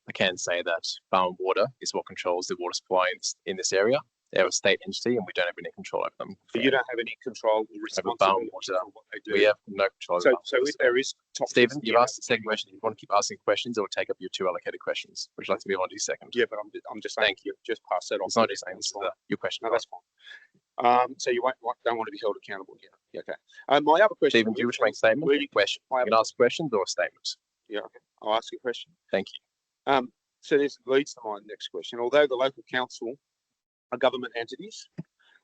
I can say that Barwon Water is what controls the water supply in this area. They're a state entity and we don't have any control over them. But you don't have any control or responsibility Water, for what they do. We have no control over So if there is toxic... Stephen, you've asked the second question. If you want to keep asking questions, it will take up your 2 allocated questions. Would you like to move on to your second? Yeah, but I'm just saying... Thank you. Just pass that on. It's not just saying this is your question. No, that's fine. So you don't want to be held accountable here. Yeah, okay. My other question... Stephen, do you wish to make a statement? Question. You can ask questions or statements. Yeah, okay. I'll ask you a question. Thank you. So this leads to my next question. Although the local council are government entities,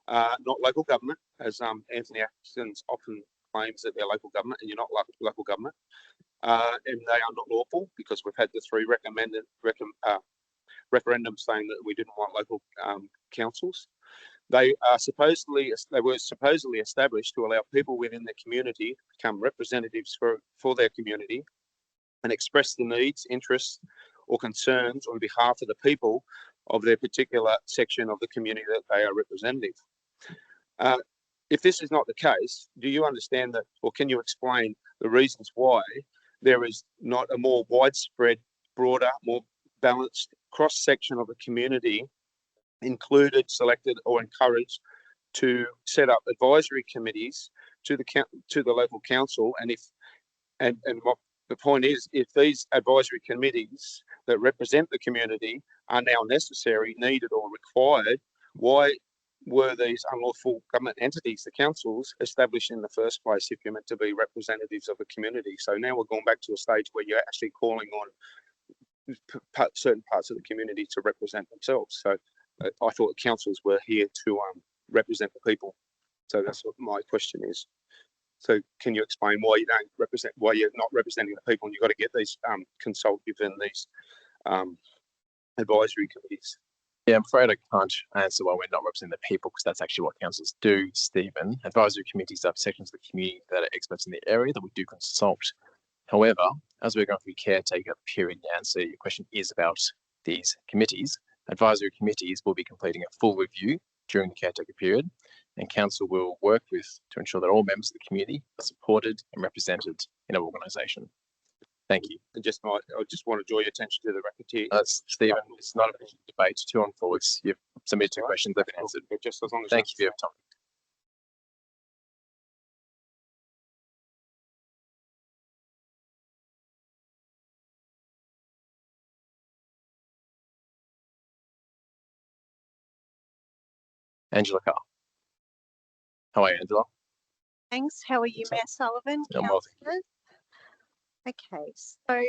not local government, as Anthony Atkinson often claims that they're local government, and you're not local government, and they are not lawful because we've had the 3 referendums saying that we didn't want local councils. They were supposedly established to allow people within the community to become representatives for their community and express the needs, interests, or concerns on behalf of the people of their particular section of the community that they are representative. If this is not the case, do you understand that, or can you explain the reasons why there is not a more widespread, broader, more balanced cross-section of the community included, selected, or encouraged to set up advisory committees to the local council? And what the point is, if these advisory committees that represent the community are now necessary, needed, or required, why were these unlawful government entities, the councils, established in the first place if you're meant to be representatives of a community? So now we're going back to a stage where you're actually calling on certain parts of the community to represent themselves. So I thought councils were here to represent the people. So that's what my question is. So can you explain why you're not representing the people, and you've got to get these consultative and these advisory committees? Yeah, I'm afraid I can't answer why we're not representing the people, because that's actually what councils do, Stephen. Advisory committees are sections of the community that are experts in the area that we do consult. However, as we're going through caretaker period now, so your question is about these committees, advisory committees will be completing a full review during the caretaker period, and council will work to ensure that all members of the community are supported and represented in our organisation. Thank you. I just want to draw your attention to the record here. Stephen, it's not a debate. 2 on 4. You've submitted 2 questions. They've been answered. Just as long as Thank you for your time. Angela Carr. How are you, Angela? Thanks. How are you, Mayor Sullivan? I'm well, thank you. Okay, so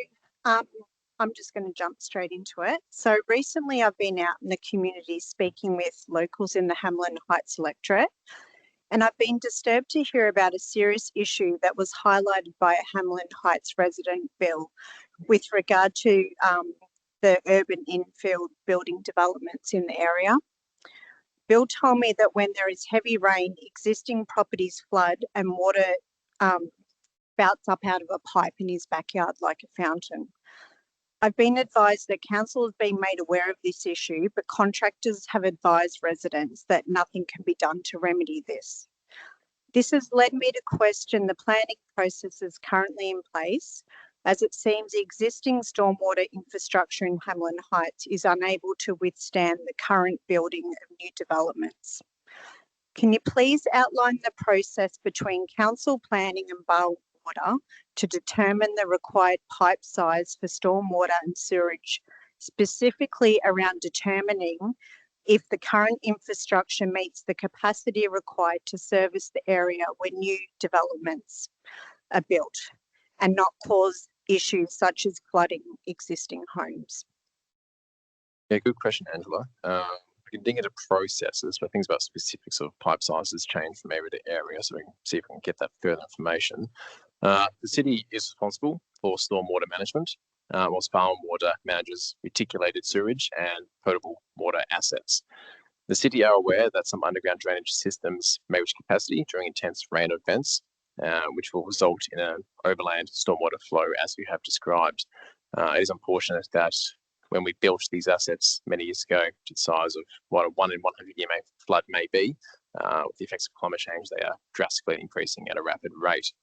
I'm just going to jump straight into it. So recently I've been out in the community speaking with locals in the Hamlin Heights electorate, and I've been disturbed to hear about a serious issue that was highlighted by a Hamlin Heights resident, Bill, with regard to the urban infill building developments in the area. Bill told me that when there is heavy rain, existing properties flood and water spouts up out of a pipe in his backyard like a fountain. I've been advised that council has been made aware of this issue, but contractors have advised residents that nothing can be done to remedy this. This has led me to question the planning processes currently in place, as it seems the existing stormwater infrastructure in Hamlin Heights is unable to withstand the current building of new developments. Can you please outline the process between council planning and Barwon Water to determine the required pipe size for stormwater and sewerage, specifically around determining if the current infrastructure meets the capacity required to service the area when new developments are built and not cause issues such as flooding existing homes? Yeah, good question, Angela. We can dig into processes, but things about specifics of pipe sizes change from area to area, so we can see if we can get that further information. The city is responsible for stormwater management, whilst Barwon Water manages reticulated sewage and potable water assets. The city are aware that some underground drainage systems may reach capacity during intense rain events, which will result in an overland stormwater flow, as you have described. It is unfortunate that when we built these assets many years ago, to the size of what a 1 in 100 year flood may be, with the effects of climate change, they are drastically increasing at a rapid rate.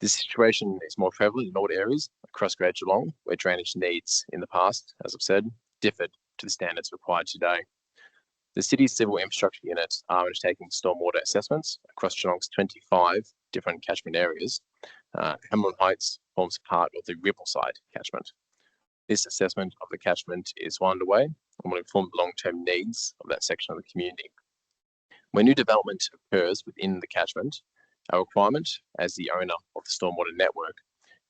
This situation is more prevalent in all areas across Greater Geelong, where drainage needs in the past, as I've said, differed to the standards required today. The city's civil infrastructure units are undertaking stormwater assessments across Geelong's 25 different catchment areas. Hamlin Heights forms part of the Ribbleside catchment. This assessment of the catchment is well underway and will inform the long-term needs of that section of the community. When new development occurs within the catchment, a requirement as the owner of the stormwater network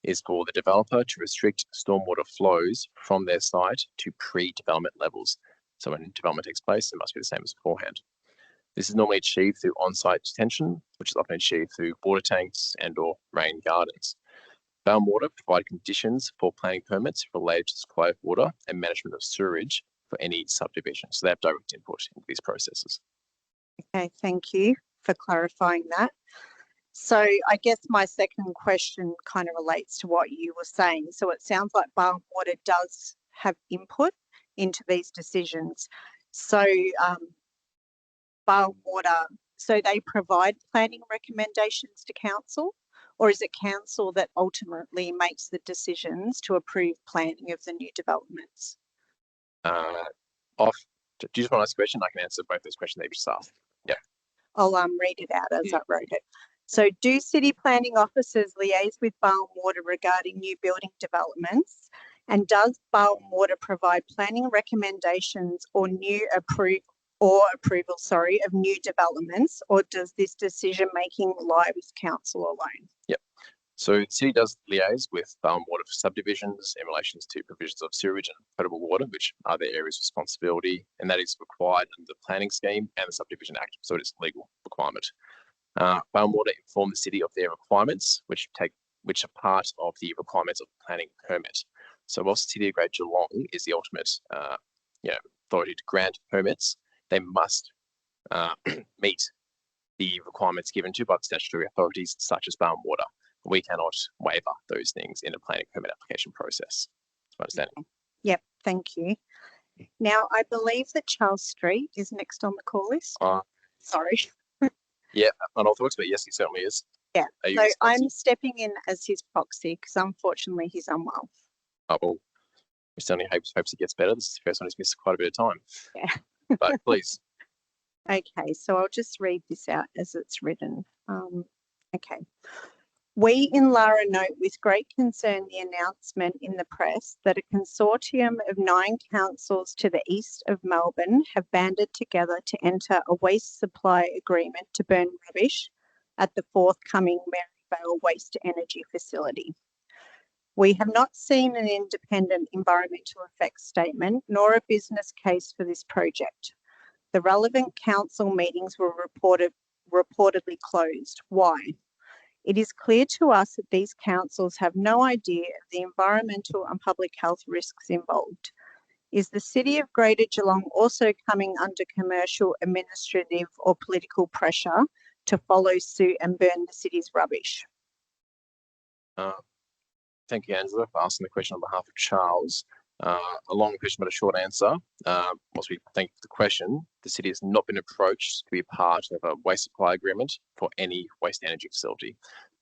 is for the developer to restrict stormwater flows from their site to pre-development levels. So when development takes place, it must be the same as beforehand. This is normally achieved through on-site detention, which is often achieved through water tanks and or rain gardens. Bowen Water provide conditions for planning permits related to supply of water and management of sewerage for any subdivision. So they have direct input into these processes. Okay, thank you for clarifying that. So I guess my second question kind of relates to what you were saying. So it sounds like Bowen Water does have input into these decisions. So Bowen Water, so they provide planning recommendations to council, or is it council that ultimately makes the decisions to approve planning of the new developments? Do you just want to ask a question? I can answer both those questions that you just asked. Yeah. I'll read it out as I wrote it. So do city planning officers liaise with Bowen Water regarding new building developments? And does Bowen Water provide planning recommendations or approval of new developments, or does this decision making lie with council alone? Yep. So the city does liaise with Bowen Water for subdivisions in relation to provisions of sewerage and potable water, which are their areas of responsibility, and that is required under the Planning Scheme and the Subdivision Act, so it is a legal requirement. Bowen Water inform the city of their requirements, which are part of the requirements of the planning permit. So whilst the City of Greater Geelong is the ultimate authority to grant permits, they must meet the requirements given to by the statutory authorities such as Bowen Water. We cannot waiver those things in a planning permit application process. That's my understanding. Yep, thank you. Now, I believe that Charles Street is next on the call list. Sorry. Yeah, unorthodox, but yes, he certainly is. Yeah, so I'm stepping in as his proxy because unfortunately he's unwell. Oh, well, we certainly hopes he gets better. This is the first one he's missed quite a bit of time. Yeah. But please. Okay, so I'll just read this out as it's written. Okay. We in Lara note with great concern the announcement in the press that a consortium of 9 councils to the east of Melbourne have banded together to enter a waste supply agreement to burn rubbish at the forthcoming Maryvale Waste to Energy facility. We have not seen an independent environmental effects statement nor a business case for this project. The relevant council meetings were reportedly closed. Why? It is clear to us that these councils have no idea of the environmental and public health risks involved. Is the City of Greater Geelong also coming under commercial, administrative or political pressure to follow suit and burn the city's rubbish? Thank you, Angela, for asking the question on behalf of Charles. A long question, but a short answer. Whilst we thank you for the question, the city has not been approached to be part of a waste supply agreement for any waste energy facility.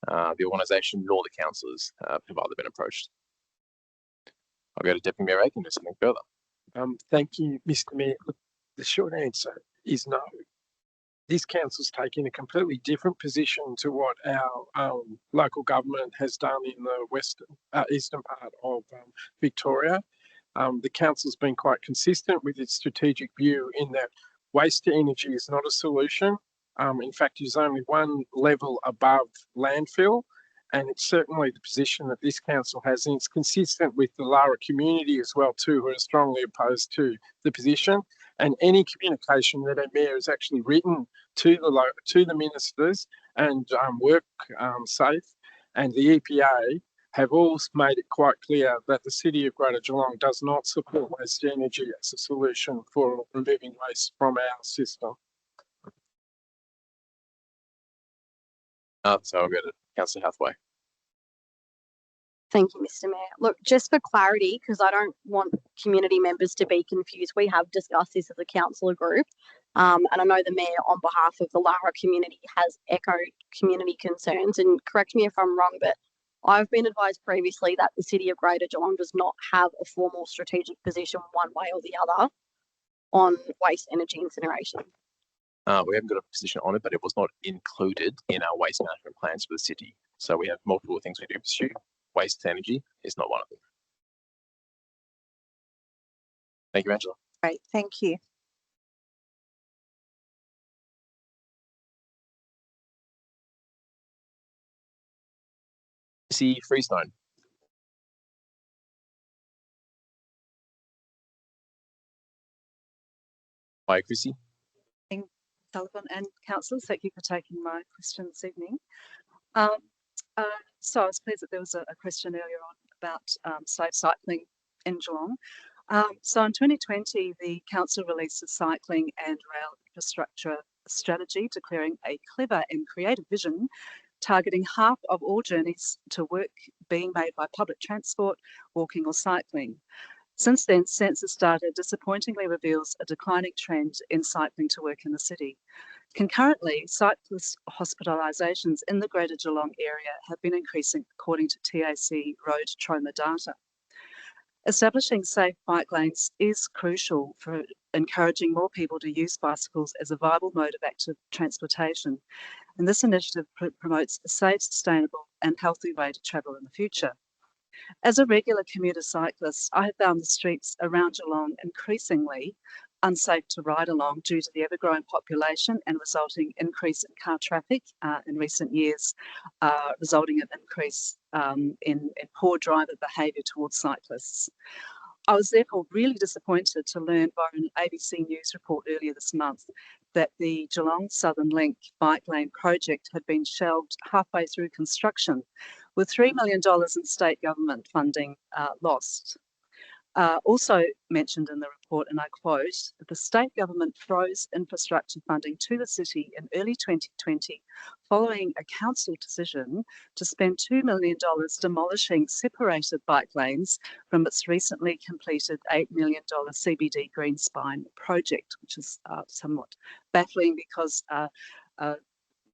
The organisation nor the councillors have either been approached. I'll go to Deputy Mayor Aiken to something further. Thank you, Mr. Mayor. Look, the short answer is no. This council's taking a completely different position to what our local government has done in the eastern part of Victoria. The council's been quite consistent with its strategic view in that waste to energy is not a solution. In fact, it's only one level above landfill, and it's certainly the position that this council has, and it's consistent with the Lara community as well too, who are strongly opposed to the position. And any communication that our mayor has actually written to the ministers and WorkSafe and the EPA have all made it quite clear that the City of Greater Geelong does not support waste energy as a solution for removing waste from our system. So I'll go to Councillor Hathaway. Thank you, Mr. Mayor. Look, just for clarity, because I don't want community members to be confused, we have discussed this as a councillor group. And I know the mayor, on behalf of the Lara community, has echoed community concerns. And correct me if I'm wrong, but I've been advised previously that the City of Greater Geelong does not have a formal strategic position one way or the other on waste energy incineration. We haven't got a position on it, but it was not included in our waste management plans for the city. So we have multiple things we do pursue. Waste energy is not one of them. Thank you, Angela. Great, thank you. See Freestone. Hi, Chrissy. Sullivan and councillors, thank you for taking my question this evening. So I was pleased that there was a question earlier on about safe cycling in Geelong. So in 2020, the council released a cycling and rail infrastructure strategy declaring a clever and creative vision targeting half of all journeys to work being made by public transport, walking or cycling. Since then, census data disappointingly reveals a declining trend in cycling to work in the city. Concurrently, cyclist hospitalisations in the Greater Geelong area have been increasing according to TAC Road Trauma data. Establishing safe bike lanes is crucial for encouraging more people to use bicycles as a viable mode of active transportation. And this initiative promotes a safe, sustainable and healthy way to travel in the future. As a regular commuter cyclist, I have found the streets around Geelong increasingly unsafe to ride along due to the ever-growing population and resulting increase in car traffic in recent years, resulting in increase in poor driver behaviour towards cyclists. I was therefore really disappointed to learn via an ABC News report earlier this month that the Geelong Southern Link bike lane project had been shelved halfway through construction, with $3 million in state government funding lost. Also mentioned in the report, and I quote, the state government froze infrastructure funding to the city in early 2020 following a council decision to spend $2 million demolishing separated bike lanes from its recently completed $8 million CBD Green Spine project, which is somewhat baffling because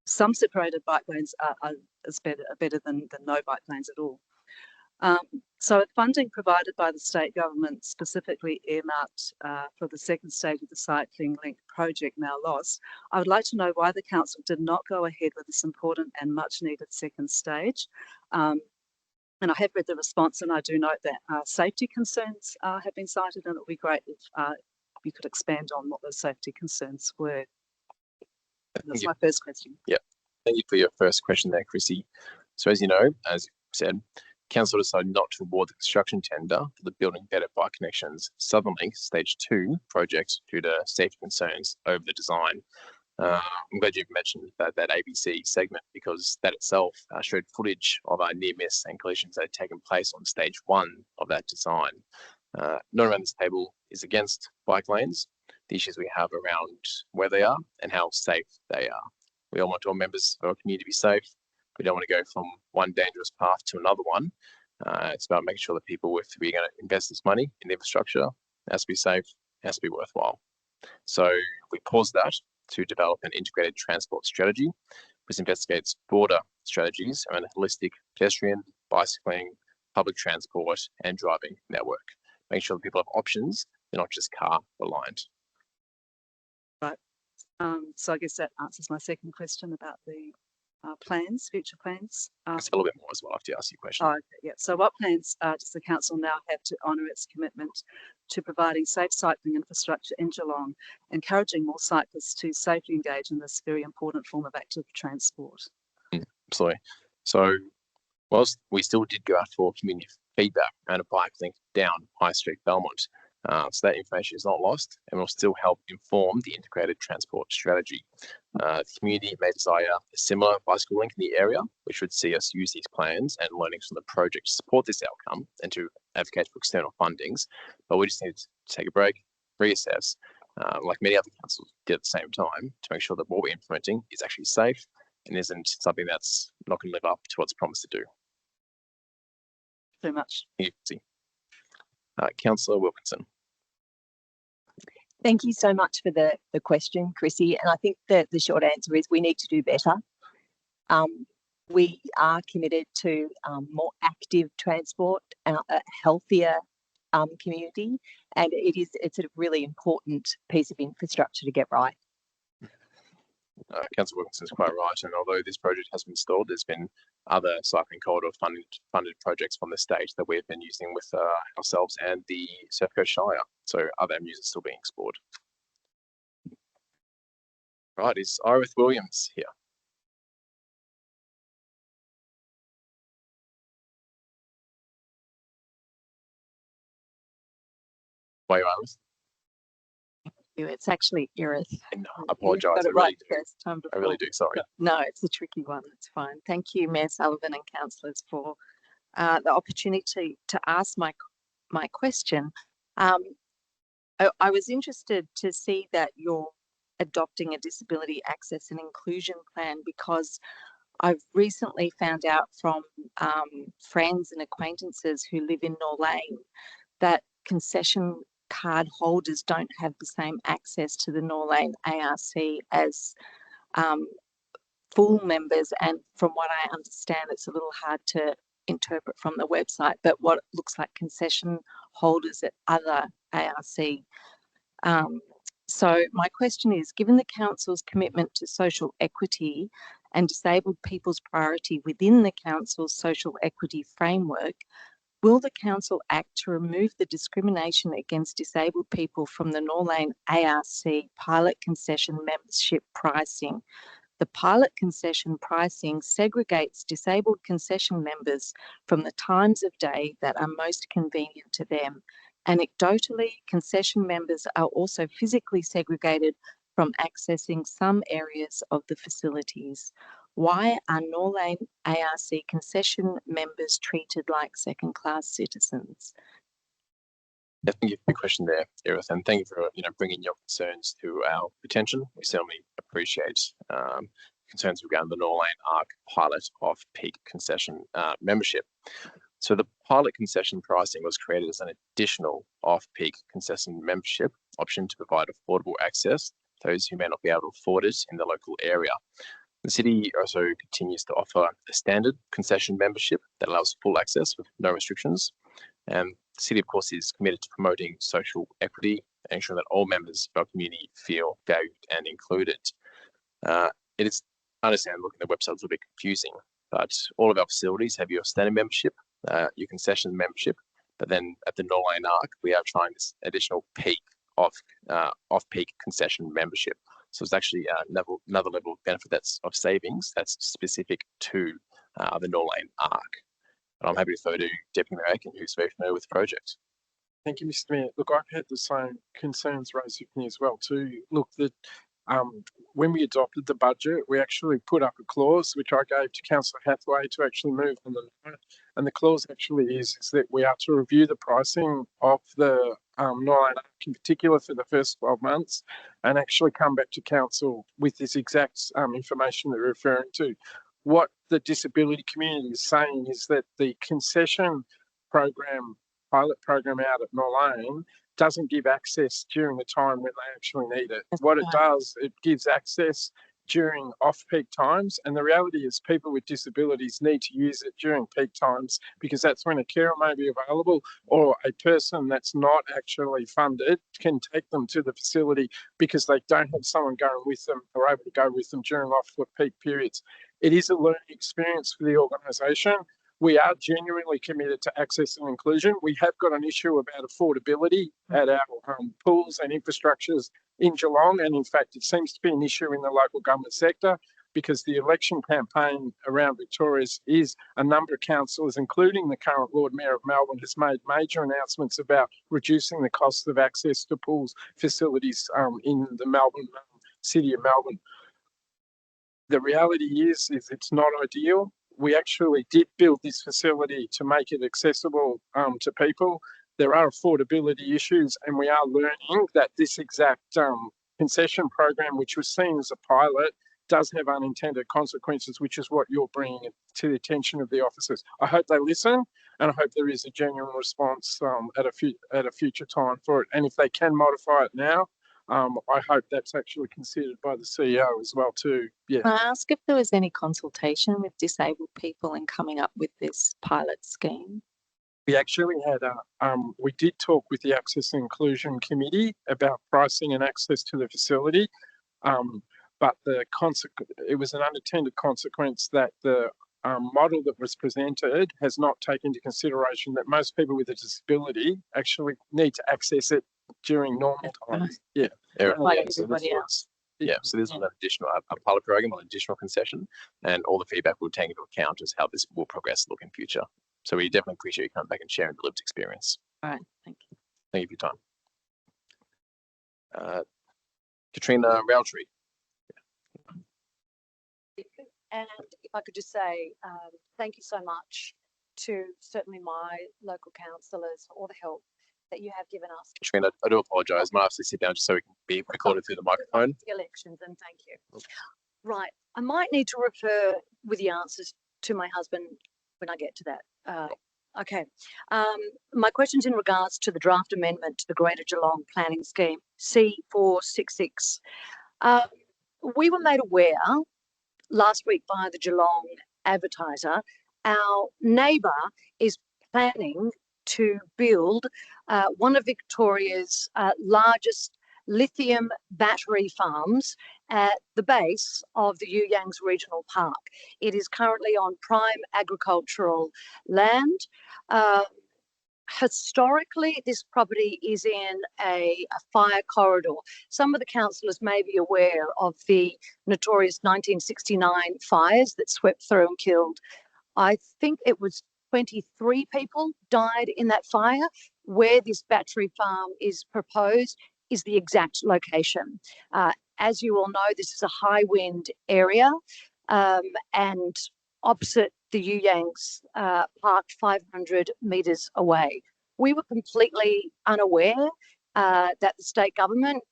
some separated bike lanes are better than no bike lanes at all. So funding provided by the state government specifically earmarked for the second stage of the Cycling Link project now lost. I would like to know why the council did not go ahead with this important and much needed second stage. And I have read the response and I do note that safety concerns have been cited, and it would be great if you could expand on what those safety concerns were. That's my first question. Yeah, thank you for your first question there, Chrissy. So as you know, as you said, Council decided not to award the construction tender for the Building Better Bike Connections Southern Link Stage 2 project due to safety concerns over the design. I'm glad you've mentioned that ABC segment, because that itself showed footage of our near miss and collisions that had taken place on Stage 1 of that design. No one around this table is against bike lanes, the issues we have around where they are and how safe they are. We all want all members of our community to be safe. We don't want to go from one dangerous path to another one. It's about making sure that people, if we're going to invest this money in infrastructure, it has to be safe, it has to be worthwhile. So we paused that to develop an integrated transport strategy, which investigates broader strategies around a holistic pedestrian, bicycling, public transport and driving network. Make sure that people have options, they're not just car reliant. Right. So I guess that answers my second question about the plans, future plans. It's a little bit more as well after you ask your question. Okay, yeah. So what plans does the council now have to honour its commitment to providing safe cycling infrastructure in Geelong, encouraging more cyclists to safely engage in this very important form of active transport? Absolutely. So whilst we still did go out for community feedback around a bike link down High Street, Belmont, so that information is not lost and will still help inform the integrated transport strategy. The community may desire a similar bicycle link in the area, which would see us use these plans and learnings from the project to support this outcome and to advocate for external fundings. But we just need to take a break, reassess, like many other councils did at the same time, to make sure that what we're implementing is actually safe and isn't something that's not going to live up to what it's promised to do. Very much. Councillor Wilkinson. Thank you so much for the question, Chrissy. And I think that the short answer is we need to do better. We are committed to more active transport, a healthier community, and it's a really important piece of infrastructure to get right. Councillor Wilkinson's quite right, and although this project has been stalled, there's been other cycling corridor funded projects from the state that we've been using with ourselves and the Surf Coast Shire. So other avenues are still being explored. Right, is Irith Williams here? Why you, Irith? It's actually Irith. No, I apologise. Got it right first time before. I really do. Sorry. No, it's a tricky one. It's fine. Thank you, Mayor Sullivan and councillors, for the opportunity to ask my question. I was interested to see that you're adopting a disability access and inclusion plan, because I've recently found out from friends and acquaintances who live in Norlane that concession card holders don't have the same access to the Norlane ARC as full members, and from what I understand, it's a little hard to interpret from the website, but what it looks like concession holders at other ARC. So my question is, given the council's commitment to social equity and disabled people's priority within the council's social equity framework, will the council act to remove the discrimination against disabled people from the Norlane ARC pilot concession membership pricing? The pilot concession pricing segregates disabled concession members from the times of day that are most convenient to them. Anecdotally, concession members are also physically segregated from accessing some areas of the facilities. Why are Norlane ARC concession members treated like second-class citizens? Yeah, thank you for the question there, Irith, and thank you for bringing your concerns to our attention. We certainly appreciate concerns regarding the Norlane ARC pilot off-peak concession membership. So the pilot concession pricing was created as an additional off-peak concession membership option to provide affordable access to those who may not be able to afford it in the local area. The city also continues to offer a standard concession membership that allows full access with no restrictions. And the city, of course, is committed to promoting social equity and ensuring that all members of our community feel valued and included. It is, I understand, looking at the website, it's a bit confusing, but all of our facilities have your standard membership, your concession membership, but then at the Norlane ARC, we are trying this additional peak off-peak concession membership. So it's actually another level of benefit of savings that's specific to the Norlane ARC. And I'm happy to throw to Deputy Mayor Aiken, who's very familiar with the project. Thank you, Mr. Mayor. Look, I've had the same concerns raised with me as well too. Look, that when we adopted the budget, we actually put up a clause which I gave to Councillor Hathaway to actually move on the note. And the clause actually is that we are to review the pricing of the Norlane ARC in particular for the first 12 months and actually come back to council with this exact information that we're referring to. What the disability community is saying is that the concession program, pilot program out at Norlane, doesn't give access during the time when they actually need it. What it does, it gives access during off-peak times, and the reality is people with disabilities need to use it during peak times because that's when a carer may be available, or a person that's not actually funded can take them to the facility because they don't have someone going with them or able to go with them during off-peak periods. It is a learning experience for the organisation. We are genuinely committed to access and inclusion. We have got an issue about affordability at our pools and infrastructures in Geelong, and in fact, it seems to be an issue in the local government sector because the election campaign around Victoria is a number of councillors, including the current Lord Mayor of Melbourne, has made major announcements about reducing the cost of access to pools facilities in the Melbourne city of Melbourne. The reality is it's not ideal. We actually did build this facility to make it accessible to people. There are affordability issues, and we are learning that this exact concession program, which was seen as a pilot, does have unintended consequences, which is what you're bringing to the attention of the officers. I hope they listen, and I hope there is a genuine response at a future time for it. And if they can modify it now, I hope that's actually considered by the CEO as well too. Yeah. Can I ask if there was any consultation with disabled people in coming up with this pilot scheme? We actually had we did talk with the Access and Inclusion Committee about pricing and access to the facility, but it was an unintended consequence that the model that was presented has not taken into consideration that most people with a disability actually need to access it during normal times. Yeah. Like So everybody this else. so this was an additional a pilot program, an additional concession, and all the feedback we'll take into account as how this will progress look in future. So we definitely appreciate you coming back and sharing the lived experience. All right, thank you. Thank you for your time. Katrina Roundtree. And if I could just say thank you so much to certainly my local councillors for all the help that you have given us. Katrina, I do apologise. I might have to sit down just so we can be recorded through the microphone. The elections, and thank you. Right, I might need to refer with the answers to my husband when I get to that. Okay. My question's in regards to the draft amendment to the Greater Geelong Planning Scheme, C466. We were made aware last week by the Geelong Advertiser, our neighbour is planning to build one of Victoria's largest lithium battery farms at the base of the You Yangs Regional Park. It is currently on prime agricultural land. Historically, this property is in a fire corridor. Some of the councillors may be aware of the notorious 1969 fires that swept through and killed, I think it was 23 people died in that fire. Where this battery farm is proposed is the exact location. As you all know, this is a high wind area and opposite the You Yangs Park, 500 metres away. We were completely unaware that the state government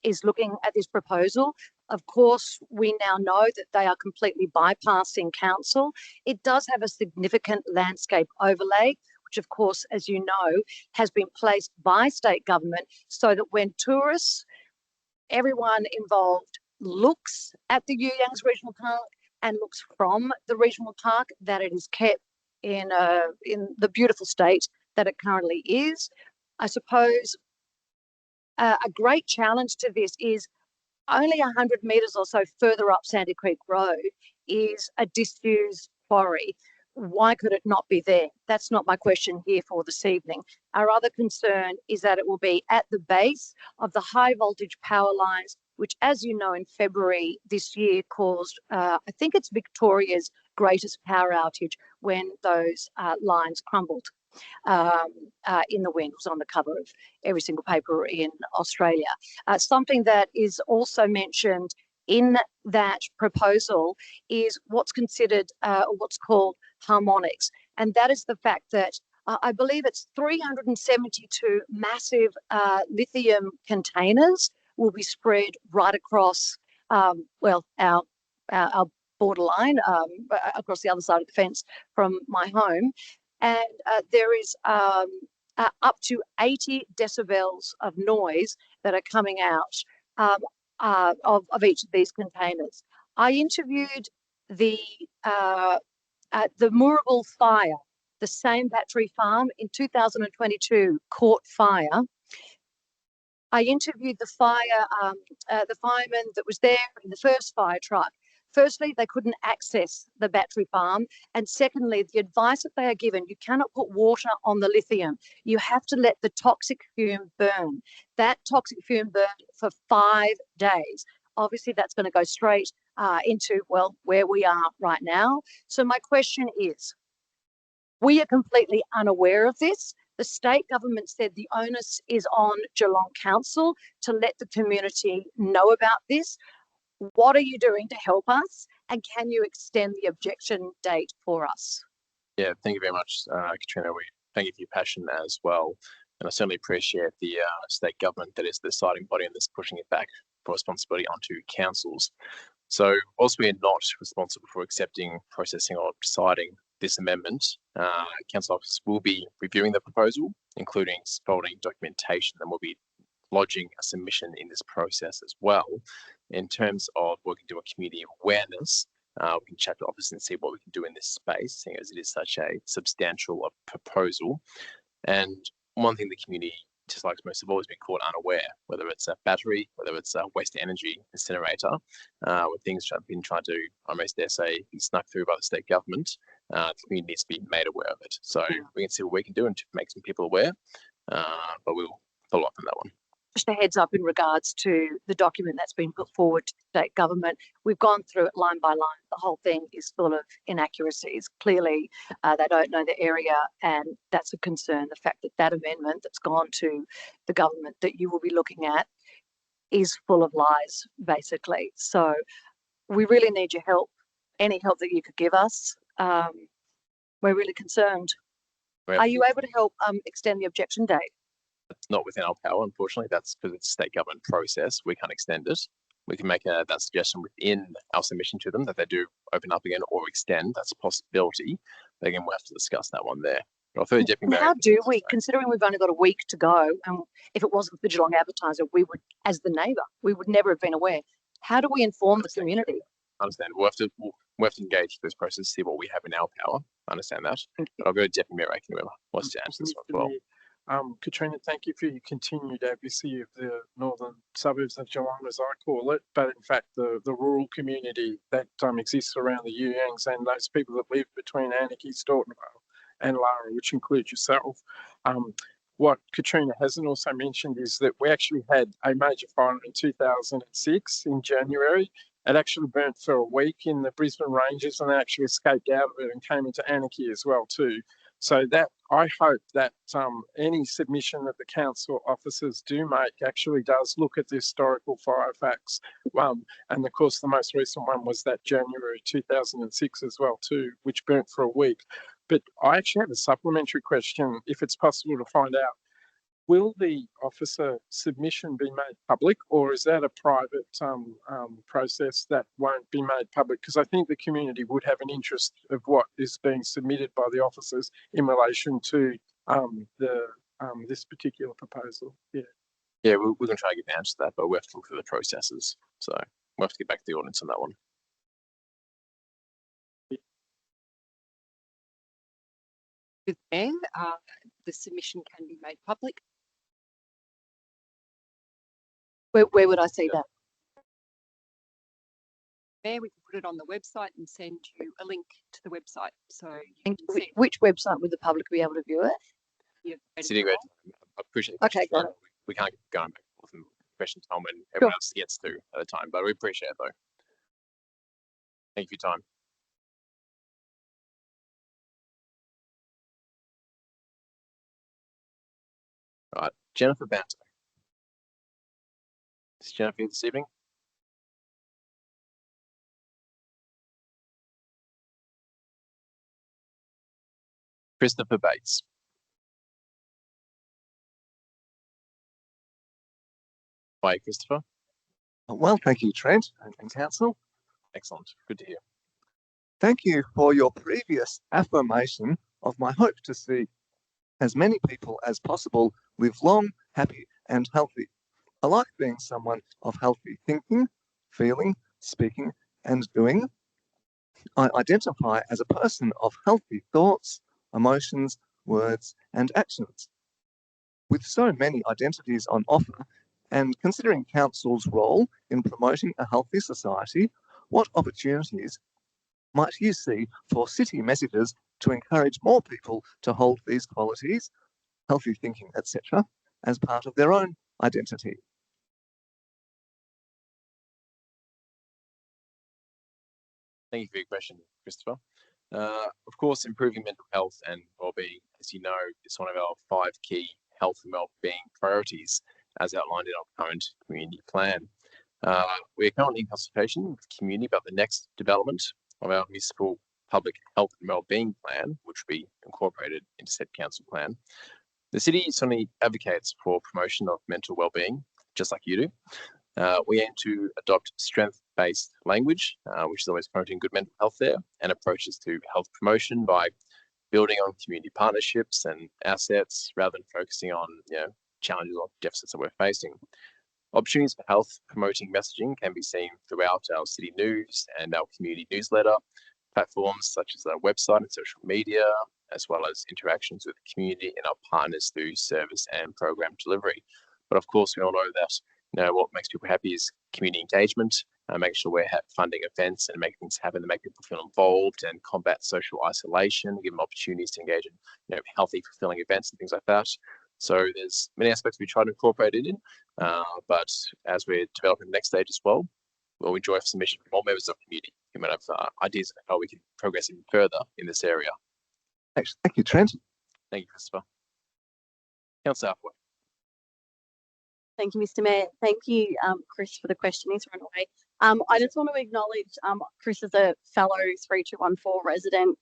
is looking at this proposal. Of course, we now know that they are completely bypassing council. It does have a significant landscape overlay, which of course, as you know, has been placed by state government so that when tourists, everyone involved looks at the You Yangs Regional Park and looks from the regional park, that it is kept in the beautiful state that it currently is. I suppose a great challenge to this is only 100 metres or so further up Sandy Creek Road is a disused quarry. Why could it not be there? That's not my question here for this evening. Our other concern is that it will be at the base of the high voltage power lines, which, as you know, in February this year caused, I think it's Victoria's greatest power outage when those lines crumbled in the wind. It was on the cover of every single paper in Australia. Something that is also mentioned in that proposal is what's considered what's called harmonics. And that is the fact that I believe it's 372 massive lithium containers will be spread right across, our borderline, across the other side of the fence from my home. And there is up to 80 decibels of noise that are coming out of each of these containers. I interviewed the Moorabool fire, the same battery farm in 2022 caught fire. I interviewed the fireman that was there in the first fire truck. Firstly, they couldn't access the battery farm. And secondly, the advice that they are given, you cannot put water on the lithium. You have to let the toxic fume burn. That toxic fume burned for 5 days. Obviously, that's going to go straight into, well, where we are right now. So my question is, we are completely unaware of this. The state government said the onus is on Geelong Council to let the community know about this. What are you doing to help us? And can you extend the objection date for us? Yeah, thank you very much, Katrina. We thank you for your passion as well. And I certainly appreciate the state government that is the deciding body and that's pushing it back for responsibility onto councils. So whilst we are not responsible for accepting, processing or deciding this amendment, council officers will be reviewing the proposal, including scaffolding documentation, and will be lodging a submission in this process as well. In terms of what we can do on community awareness, we can chat to office and see what we can do in this space, seeing as it is such a substantial proposal. And one thing the community, just like most, have always been caught unaware, whether it's a battery, whether it's a waste energy incinerator, where things have been trying to, I almost dare say, be snuck through by the state government. The community needs to be made aware of it. So we can see what we can do and to make some people aware, but we'll follow up on that one. Just a heads up in regards to the document that's been put forward to state government. We've gone through it line by line. The whole thing is full of inaccuracies. Clearly, they don't know the area, and that's a concern. The fact that that amendment that's gone to the government that you will be looking at is full of lies, basically. So we really need your help, any help that you could give us. We're really concerned. Are you able to help extend the objection date? It's not within our power, unfortunately. That's because it's a state government process. We can't extend it. We can make that suggestion within our submission to them that they do open up again or extend. That's a possibility. But again, we'll have to discuss that one there. But how do we, considering we've only got a week to go, and if it wasn't for the Geelong Advertiser, we would, as the neighbour, we would never have been aware. How do we inform the community? I understand. We'll have to engage this process, see what we have in our power. I understand that. But I'll go to Deputy Mayor Aiken, whoever wants to answer this one as well. Katrina, thank you for your continued advocacy of the northern suburbs of Geelong, as I call it, but in fact the rural community that exists around the You Yangs and those people that live between Anakie, Staunton Vale and Lara, which includes yourself. What Katrina hasn't also mentioned is that we actually had a major fire in 2006 in January. It actually burnt for a week in the Brisbane Ranges and actually escaped out of it and came into Anakie as well too. So that I hope that any submission that the council officers do make actually does look at the historical fire facts. And of course, the most recent one was that January 2006 as well too, which burnt for a week. But I actually have a supplementary question, if it's possible to find out. Will the officer submission be made public, or is that a private process that won't be made public? Because I think the community would have an interest of what is being submitted by the officers in relation to this particular proposal. Yeah, we're going to try to get an answer to that, but we have to look through the processes. So we'll have to get back to the audience on that one. With Mayor, the submission can be made public. Where would I see that? Mayor, we can put it on the website and send you a link to the website. So you can see which website would the public be able to view it? City Red. I appreciate the Okay, got it. We can't keep going back and forth and question time when everyone else gets to at a time, but we appreciate it though. Thank you for your time. All right, Jennifer Banter. Is Jennifer here this evening? Christopher Bates. Hi, Christopher. Well, thank you, Trent and Council. Excellent. Good to hear. Thank you for your previous affirmation of my hope to see as many people as possible live long, happy, and healthy. I like being someone of healthy thinking, feeling, speaking, and doing. I identify as a person of healthy thoughts, emotions, words, and actions. With so many identities on offer, and considering Council's role in promoting a healthy society, what opportunities might you see for city messages to encourage more people to hold these qualities, healthy thinking, etc., as part of their own identity? Thank you for your question, Christopher. Of course, improving mental health and well-being, as you know, is one of our 5 key health and well-being priorities, as outlined in our current community plan. We are currently in consultation with the community about the next development of our municipal public health and well-being plan, which will be incorporated into said council plan. The city certainly advocates for promotion of mental well-being, just like you do. We aim to adopt strength-based language, which is always promoting good mental health there, and approaches to health promotion by building on community partnerships and assets rather than focusing on challenges or deficits that we're facing. Opportunities for health promoting messaging can be seen throughout our city news and our community newsletter, platforms such as our website and social media, as well as interactions with the community and our partners through service and program delivery. But of course, we all know that what makes people happy is community engagement, make sure we're funding events and make things happen to make people feel involved and combat social isolation, give them opportunities to engage in healthy, fulfilling events and things like that. So there's many aspects we try to incorporate it in, but as we're developing the next stage as well, we'll enjoy submission from all members of the community who might have ideas of how we can progress even further in this area. Thanks. Thank you, Trent. Thank you, Christopher. Councillor Hathaway. Thank you, Mr. Mayor. Thank you, Chris, for the question. He's run away. I just want to acknowledge Chris as a fellow 3214 resident,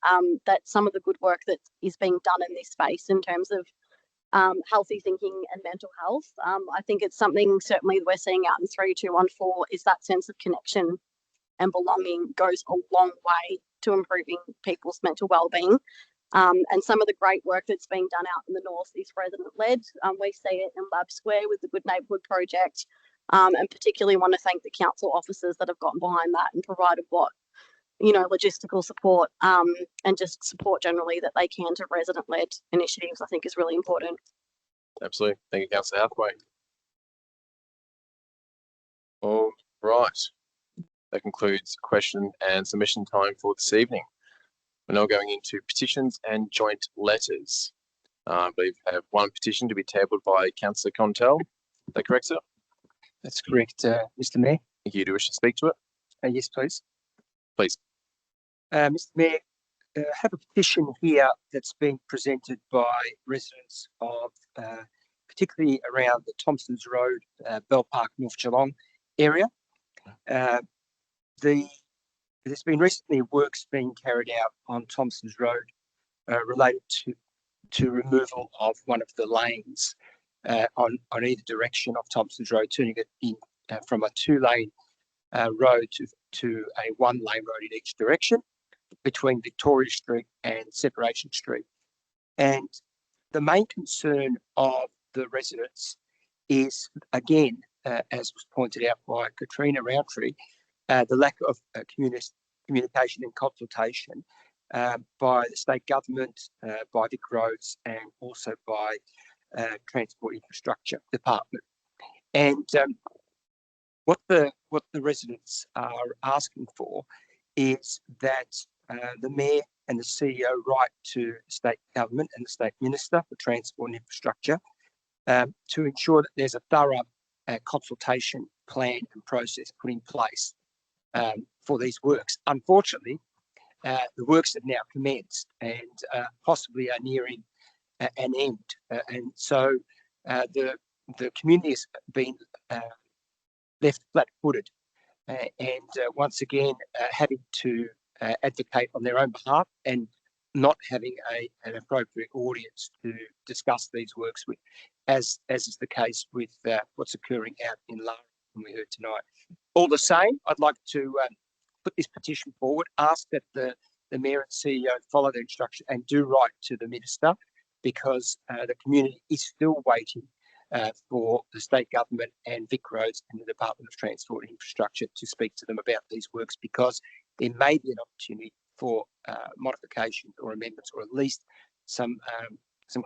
that some of the good work that is being done in this space in terms of healthy thinking and mental health. I think it's something certainly we're seeing out in 3214 is that sense of connection and belonging goes a long way to improving people's mental well-being. And some of the great work that's being done out in the north is resident-led. We see it in Lab Square with the Good Neighbourhood Project, and particularly want to thank the council officers that have gotten behind that and provided logistical support and just support generally that they can to resident-led initiatives. I think is really important. Absolutely. Thank you, Councillor Hathaway. All right. That concludes question and submission time for this evening. We're now going into petitions and joint letters. I believe we have one petition to be tabled by Councillor Contell. Is that correct, sir? That's correct, Mr. Mayor. Thank you. Do you wish to speak to it? Yes, please. Please. Mr. Mayor, I have a petition here that's been presented by residents of particularly around the Thompsons Road, Bell Park, North Geelong area. There's been recently works being carried out on Thompsons Road related to removal of one of the lanes on either direction of Thompsons Road, turning it in from a 2-lane road to a 1-lane road in each direction between Victoria Street and Separation Street. And the main concern of the residents is, again, as was pointed out by Katrina Roundtree, the lack of communication and consultation by the state government, by Vic Roads, and also by Transport Infrastructure Department. And what the residents are asking for is that the Mayor and the CEO write to the state government and the state minister for Transport and Infrastructure to ensure that there's a thorough consultation plan and process put in place for these works. Unfortunately, the works have now commenced and possibly are nearing an end. And so the community has been left flat-footed and once again having to advocate on their own behalf and not having an appropriate audience to discuss these works with, as is the case with what's occurring out in Lara, and we heard tonight. All the same, I'd like to put this petition forward, ask that the Mayor and CEO follow their instruction and do write to the Minister, because the community is still waiting for the state government and Vic Roads and the Department of Transport and Infrastructure to speak to them about these works, because there may be an opportunity for modifications or amendments, or at least some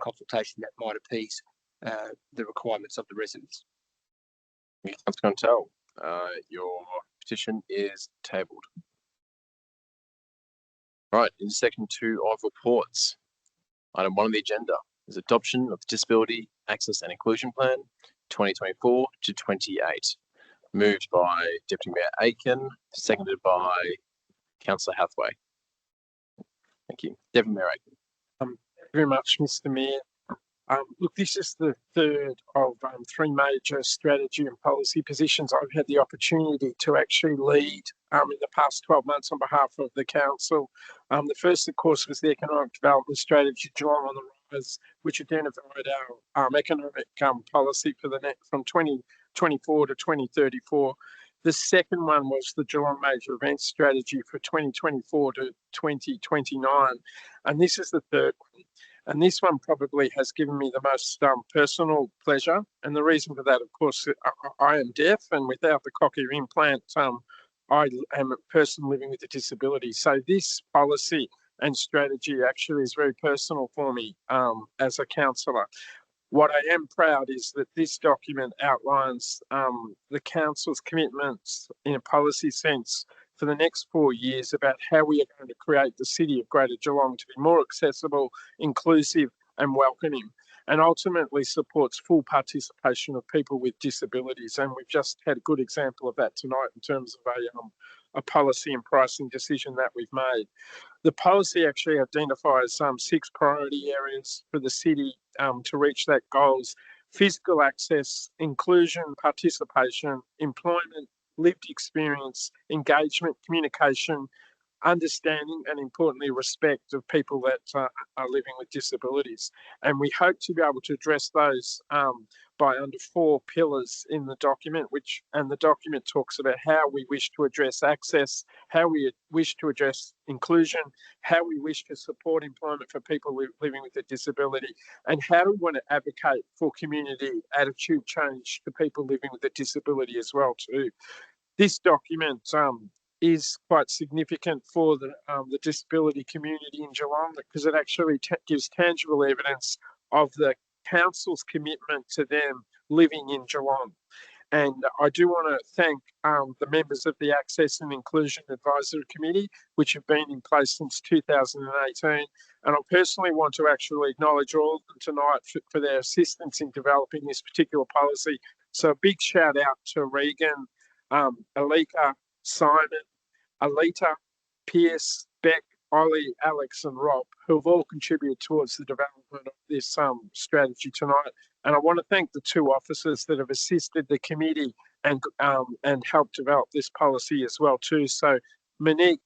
consultation that might appease the requirements of the residents. Councillor Contell, your petition is tabled. Right, in section 2 of reports, item 1 on the agenda is adoption of the Disability Access and Inclusion Plan 2024 to 28. Moved by Deputy Mayor Aiken, seconded by Councillor Hathaway. Thank you. Deputy Mayor Aiken. Thank you very much, Mr. Mayor. Look, this is the third of 3 major strategy and policy positions I've had the opportunity to actually lead in the past 12 months on behalf of the council. The first, of course, was the Economic Development Strategy Geelong on the Rise, which identified our economic policy for the next from 2024 to 2034. The second one was the Geelong Major Events Strategy for 2024 to 2029. And this is the third one. And this one probably has given me the most personal pleasure. And the reason for that, of course, I am deaf, and without the cochlear implant, I am a person living with a disability. So this policy and strategy actually is very personal for me as a councillor. What I am proud is that this document outlines the council's commitments in a policy sense for the next 4 years about how we are going to create the city of Greater Geelong to be more accessible, inclusive and welcoming, and ultimately supports full participation of people with disabilities. And we've just had a good example of that tonight in terms of a policy and pricing decision that we've made. The policy actually identifies 6 priority areas for the city to reach that goals: physical access, inclusion, participation, employment, lived experience, engagement, communication, understanding, and importantly, respect of people that are living with disabilities. And we hope to be able to address those by under 4 pillars in the document, and the document talks about how we wish to address access, how we wish to address inclusion, how we wish to support employment for people living with a disability, and how we want to advocate for community attitude change to people living with a disability as well too. This document is quite significant for the disability community in Geelong, because it actually gives tangible evidence of the council's commitment to them living in Geelong. And I do want to thank the members of the Access and Inclusion Advisory Committee, which have been in place since 2018. And I personally want to actually acknowledge all of them tonight for their assistance in developing this particular policy. So a big shout out to Regan, Alika, Simon, Alita, Pierce, Beck, Ollie, Alex and Rob, who have all contributed towards the development of this strategy tonight. And I want to thank the 2 officers that have assisted the committee and helped develop this policy as well too. So Monique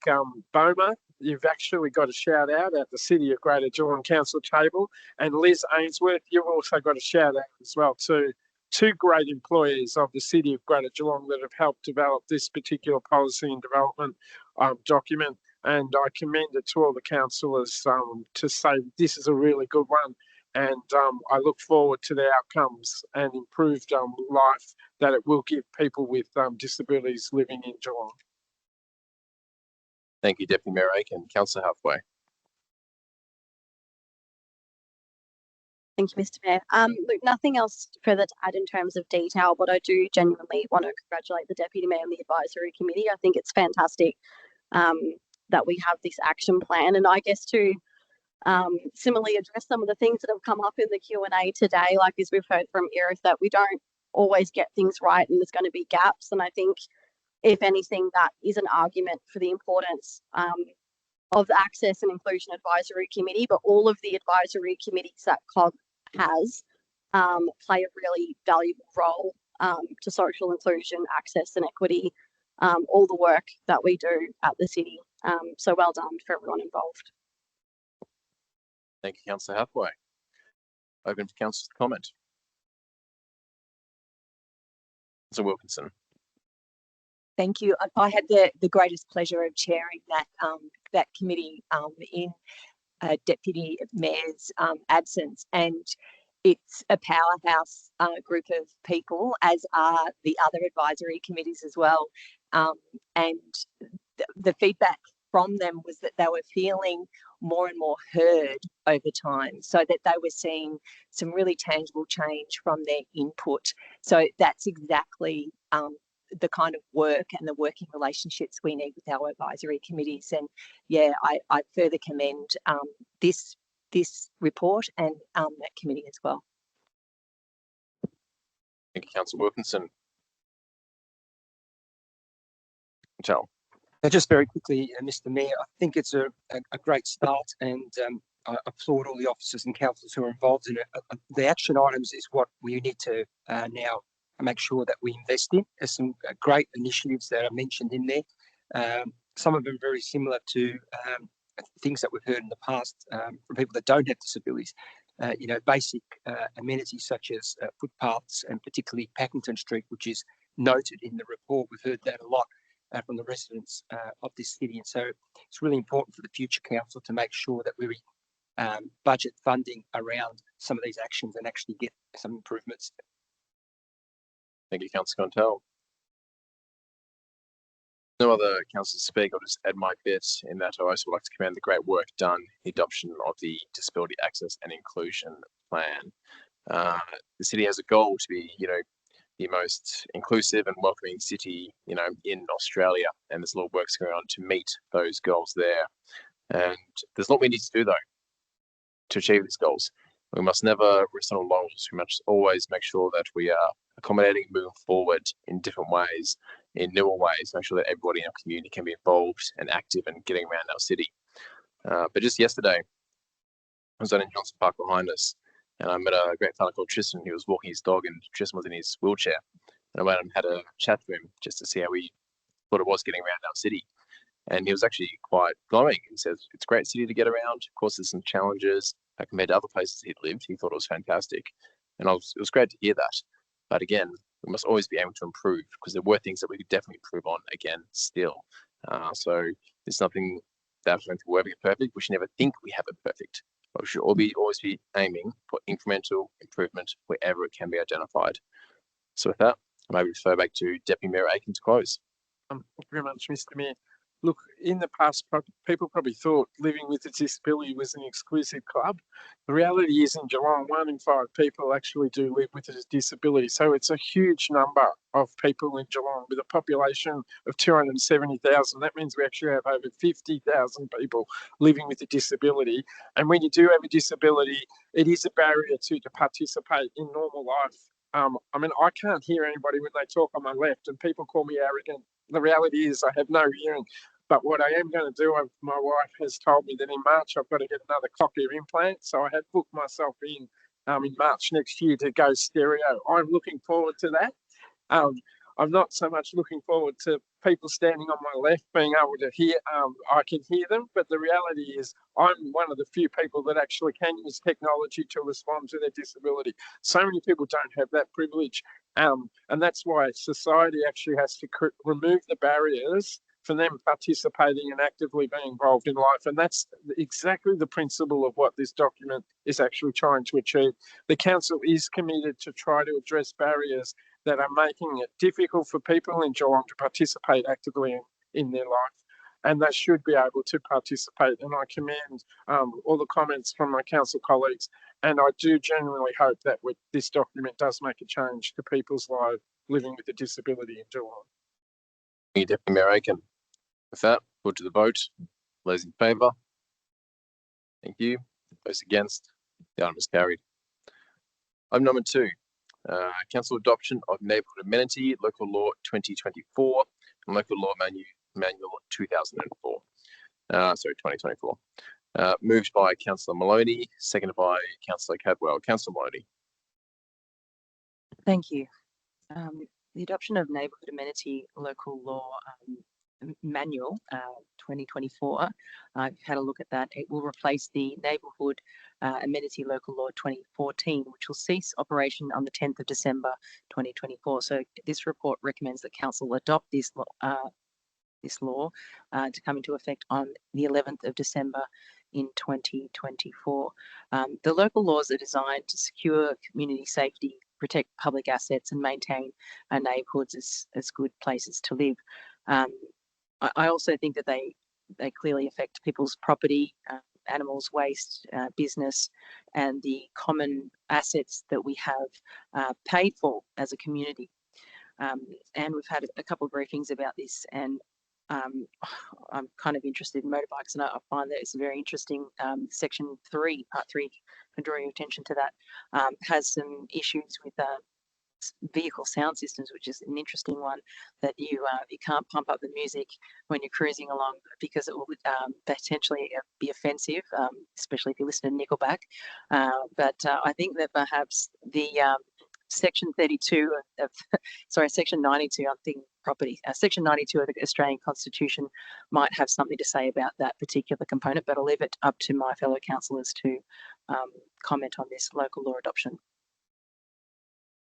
Boma, you've actually got a shout out at the City of Greater Geelong Council table, and Liz Ainsworth, you've also got a shout out as well too. 2 great employees of the City of Greater Geelong that have helped develop this particular policy and development document. And I commend it to all the councillors to say this is a really good one. And I look forward to the outcomes and improved life that it will give people with disabilities living in Geelong. Thank you, Deputy Mayor Aiken. Councillor Hathaway. Thank you, Mr. Mayor. Look, nothing else further to add in terms of detail, but I do genuinely want to congratulate the Deputy Mayor and the Advisory Committee. I think it's fantastic that we have this action plan, and I guess to similarly address some of the things that have come up in the Q&A today, like as we've heard from Irith, that we don't always get things right and there's going to be gaps. And I think, if anything, that is an argument for the importance of the Access and Inclusion Advisory Committee, but all of the advisory committees that COG has play a really valuable role to social inclusion, access and equity, all the work that we do at the city. So well done for everyone involved. Thank you, Councillor Hathaway. Open for councillors to comment. Councillor Wilkinson. Thank you. I had the greatest pleasure of chairing that committee in Deputy Mayor's absence, and it's a powerhouse group of people, as are the other advisory committees as well. And the feedback from them was that they were feeling more and more heard over time, so that they were seeing some really tangible change from their input. So that's exactly the kind of work and the working relationships we need with our advisory committees. And yeah, I further commend this report and that committee as well. Thank you, Councillor Wilkinson. Michelle. Just very quickly, Mr. Mayor, I think it's a great start, and I applaud all the officers and councillors who are involved in it. The action items is what we need to now make sure that we invest in. There's some great initiatives that are mentioned in there. Some of them very similar to things that we've heard in the past from people that don't have disabilities. Basic amenities such as footpaths, and particularly Packington Street, which is noted in the report. We've heard that a lot from the residents of this city, and so it's really important for the future council to make sure that we budget funding around some of these actions and actually get some improvements. Thank you, Councillor Contell. No other councillors speak. I'll just add my bit in that I also would like to commend the great work done in the adoption of the Disability Access and Inclusion Plan. The city has a goal to be, the most inclusive and welcoming city, in Australia, and there's a lot of work going on to meet those goals there. And there's a lot we need to do though to achieve these goals. We must never rest on our laurels. We must always make sure that we are accommodating, moving forward in different ways, in newer ways, make sure that everybody in our community can be involved and active and getting around our city. But just yesterday, I was out in Johnson Park behind us, and I met a great fella called Tristan. He was walking his dog, and Tristan was in his wheelchair. And I went and had a chat to him just to see how he thought it was getting around our city. And he was actually quite glowing. He says it's a great city to get around. Of course, there's some challenges compared to other places he'd lived. He thought it was fantastic, and it was great to hear that. But again, we must always be able to improve, because there were things that we could definitely improve on again still. So there's nothing that we'll ever get perfect. We should never think we have it perfect, but we should always be aiming for incremental improvement wherever it can be identified. So with that, I'm able to refer back to Deputy Mayor Aiken to close. Thank you very much, Mr. Mayor. Look, in the past, people probably thought living with a disability was an exclusive club. The reality is in Geelong, 1 in 5 people actually do live with a disability. So it's a huge number of people in Geelong with a population of 270,000. That means we actually have over 50,000 people living with a disability. And when you do have a disability, it is a barrier to participate in normal life. I mean, I can't hear anybody when they talk on my left, and people call me arrogant. The reality is I have no hearing. But what I am going to do, my wife has told me that in March I've got to get another cochlear implant. So I have booked myself in March next year to go stereo. I'm looking forward to that. I'm not so much looking forward to people standing on my left being able to hear. I can hear them, but the reality is I'm one of the few people that actually can use technology to respond to their disability. So many people don't have that privilege. And that's why society actually has to remove the barriers for them participating and actively being involved in life. And that's exactly the principle of what this document is actually trying to achieve. The council is committed to try to address barriers that are making it difficult for people in Geelong to participate actively in their life. And they should be able to participate. And I commend all the comments from my council colleagues. And I do genuinely hope that this document does make a change to people's lives living with a disability in Geelong. Thank you, Deputy Mayor Aiken. With that, put to the vote. Those in favour? Thank you. Those against? The item is carried. Item number 2. Council adoption of Neighbourhood Amenity Local Law 2024 and Local Law Manual 2004. 2024. Moved by Councillor Maloney, seconded by Councillor Cadwell. Councillor Maloney. Thank you. The adoption of Neighbourhood Amenity Local Law Manual 2024. I've had a look at that. It will replace the Neighbourhood Amenity Local Law 2014, which will cease operation on the 10th of December 2024. So this report recommends that Council adopt this law to come into effect on the 11th of December in 2024. The local laws are designed to secure community safety, protect public assets, and maintain our neighbourhoods as good places to live. I also think that they clearly affect people's property, animals, waste, business, and the common assets that we have paid for as a community. And we've had a couple of briefings about this, and I'm kind of interested in motorbikes, and I find that it's very interesting. Section 3, Part 3, I draw your attention to that, has some issues with vehicle sound systems, which is an interesting one, that you can't pump up the music when you're cruising along because it will potentially be offensive, especially if you listen to Nickelback. But I think that perhaps the Section 32 of, Section 92, I'm thinking property, Section 92 of the Australian Constitution might have something to say about that particular component, but I'll leave it up to my fellow councillors to comment on this local law adoption.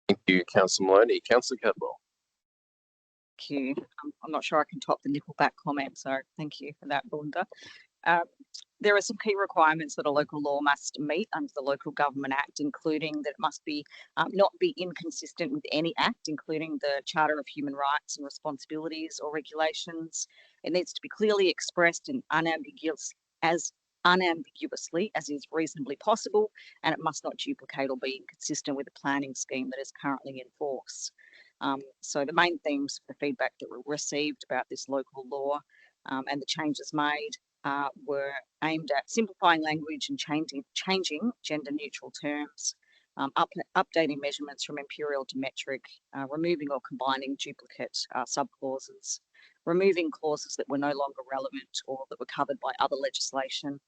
Thank you, Councillor Maloney. Councillor Cadwell. Thank you. I'm not sure I can top the Nickelback comment, so thank you for that, Belinda. there are some key requirements that a local law must meet under the Local Government Act, including that it must be not be inconsistent with any act, including the Charter of Human Rights and Responsibilities or regulations. It needs to be clearly expressed and unambiguously as is reasonably possible, and it must not duplicate or be inconsistent with the planning scheme that is currently in force. So the main themes of the feedback that were received about this local law and the changes made were aimed at simplifying language and changing gender neutral terms, updating measurements from imperial to metric, removing or combining duplicate subclauses, removing clauses that were no longer relevant or that were covered by other legislation,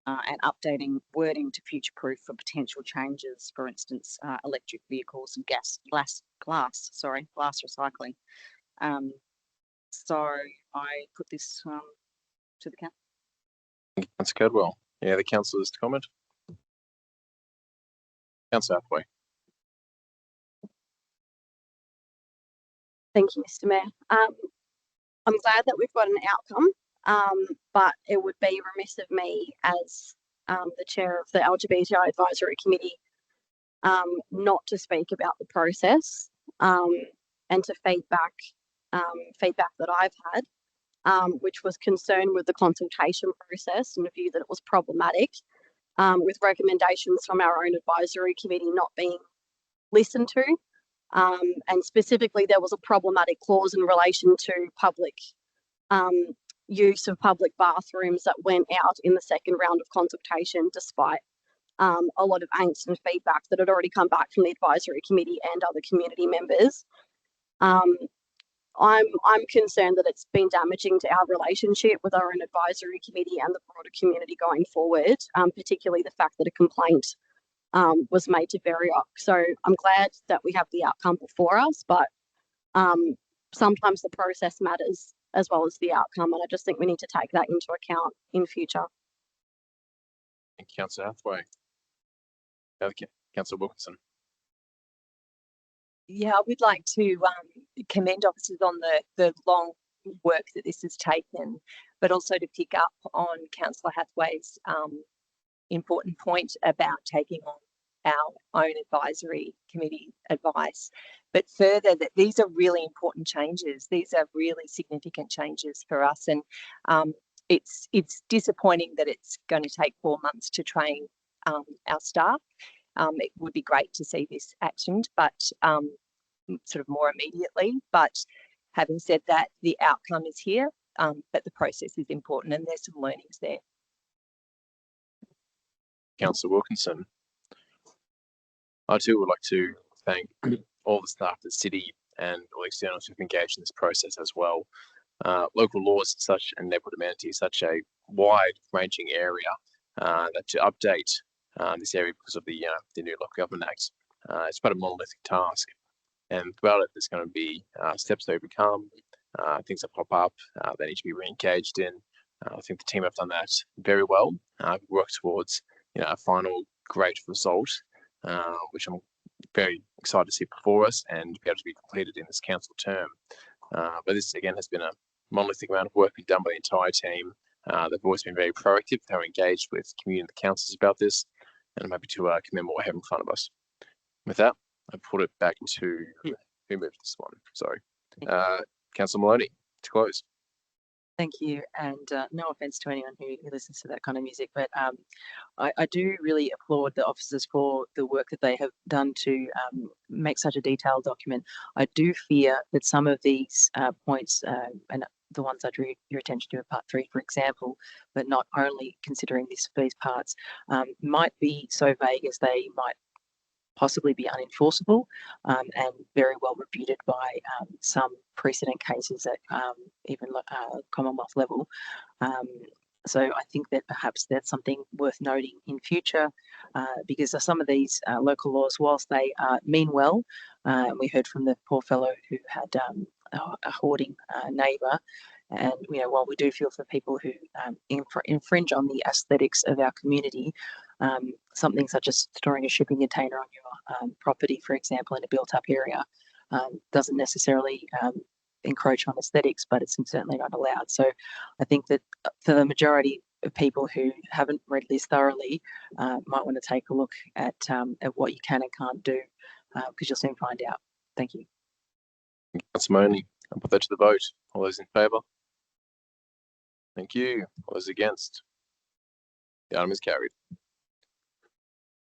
and updating wording to future-proof for potential changes, for instance, electric vehicles and glass recycling. So I put this to the council. Thank you, Councillor Cardwell. Any other councillors to comment? Councillor Hathaway. Thank you, Mr. Mayor. I'm glad that we've got an outcome, but it would be remiss of me as the chair of the LGBTI Advisory Committee not to speak about the process and to feedback that I've had, which was concerned with the consultation process and a view that it was problematic, with recommendations from our own advisory committee not being listened to. And specifically, there was a problematic clause in relation to public use of public bathrooms that went out in the second round of consultation, despite a lot of angst and feedback that had already come back from the advisory committee and other community members. I'm concerned that it's been damaging to our relationship with our own advisory committee and the broader community going forward, particularly the fact that a complaint was made to VERIOC. So I'm glad that we have the outcome before us, but sometimes the process matters as well as the outcome, and I just think we need to take that into account in future. Thank you, Councillor Hathaway. Councillor Wilkinson. Yeah, I would like to commend officers on the long work that this has taken, but also to pick up on Councillor Hathaway's important point about taking on our own advisory committee advice, but further that these are really important changes. These are really significant changes for us, and it's disappointing that it's going to take 4 months to train our staff. It would be great to see this actioned, but sort of more immediately. But having said that, the outcome is here, but the process is important, and there's some learnings there. Councillor Wilkinson. I too would like to thank all the staff at the city and all externals who've engaged in this process as well. Local laws such and neighbourhood amenity is such a wide-ranging area that to update this area because of the new Local Government Act, it's quite a monolithic task. And throughout it, there's going to be steps to overcome, things that pop up that need to be re-engaged in. I think the team have done that very well. Worked towards a final great result, which I'm very excited to see before us and be able to be completed in this council term. But this again has been a monolithic amount of work being done by the entire team. They've always been very proactive. They're engaged with community and the councils about this, and I'm happy to commend what we have in front of us. With that, I put it back to who moved this one. Sorry, Councillor Maloney to close. Thank you, and no offence to anyone who listens to that kind of music, but I do really applaud the officers for the work that they have done to make such a detailed document. I do fear that some of these points, and the ones I drew your attention to in part 3, for example, but not only considering these parts, might be so vague as they might possibly be unenforceable and very well refuted by some precedent cases at even Commonwealth level. So I think that perhaps that's something worth noting in future, because some of these local laws, whilst they mean well, we heard from the poor fellow who had a hoarding neighbour, and while we do feel for people who infringe on the aesthetics of our community, something such as storing a shipping container on your property, for example, in a built-up area, doesn't necessarily encroach on aesthetics, but it's certainly not allowed. So I think that for the majority people who haven't read this thoroughly might want to take a look at what you can and can't do, because you'll soon find out. Thank you. Councillor Mooney, I'll put that to the vote. All those in favour? Thank you. All those against? The item is carried.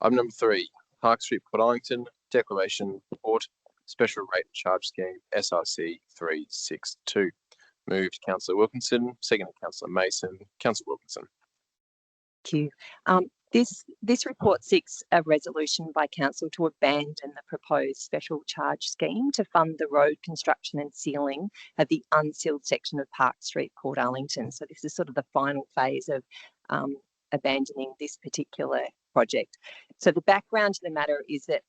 Item number 3, Park Street, Port Arlington, Declaration Report, Special Rate and Charge Scheme, SRC 362. Moved Councillor Wilkinson, seconded Councillor Mason. Councillor Wilkinson. Thank you. This report seeks a resolution by council to abandon the proposed special charge scheme to fund the road construction and sealing of the unsealed section of Park Street, Port Arlington. So this is sort of the final phase of abandoning this particular project. So the background to the matter is that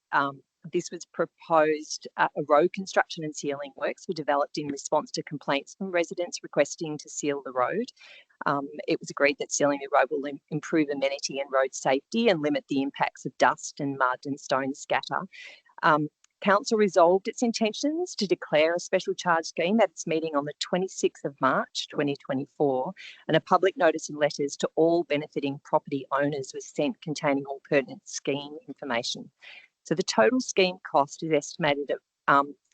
this was proposed, a road construction and sealing works were developed in response to complaints from residents requesting to seal the road. It was agreed that sealing the road will improve amenity and road safety and limit the impacts of dust and mud and stone scatter. Council resolved its intentions to declare a special charge scheme at its meeting on the 26th of March 2024, and a public notice and letters to all benefiting property owners was sent containing all pertinent scheme information. So the total scheme cost is estimated at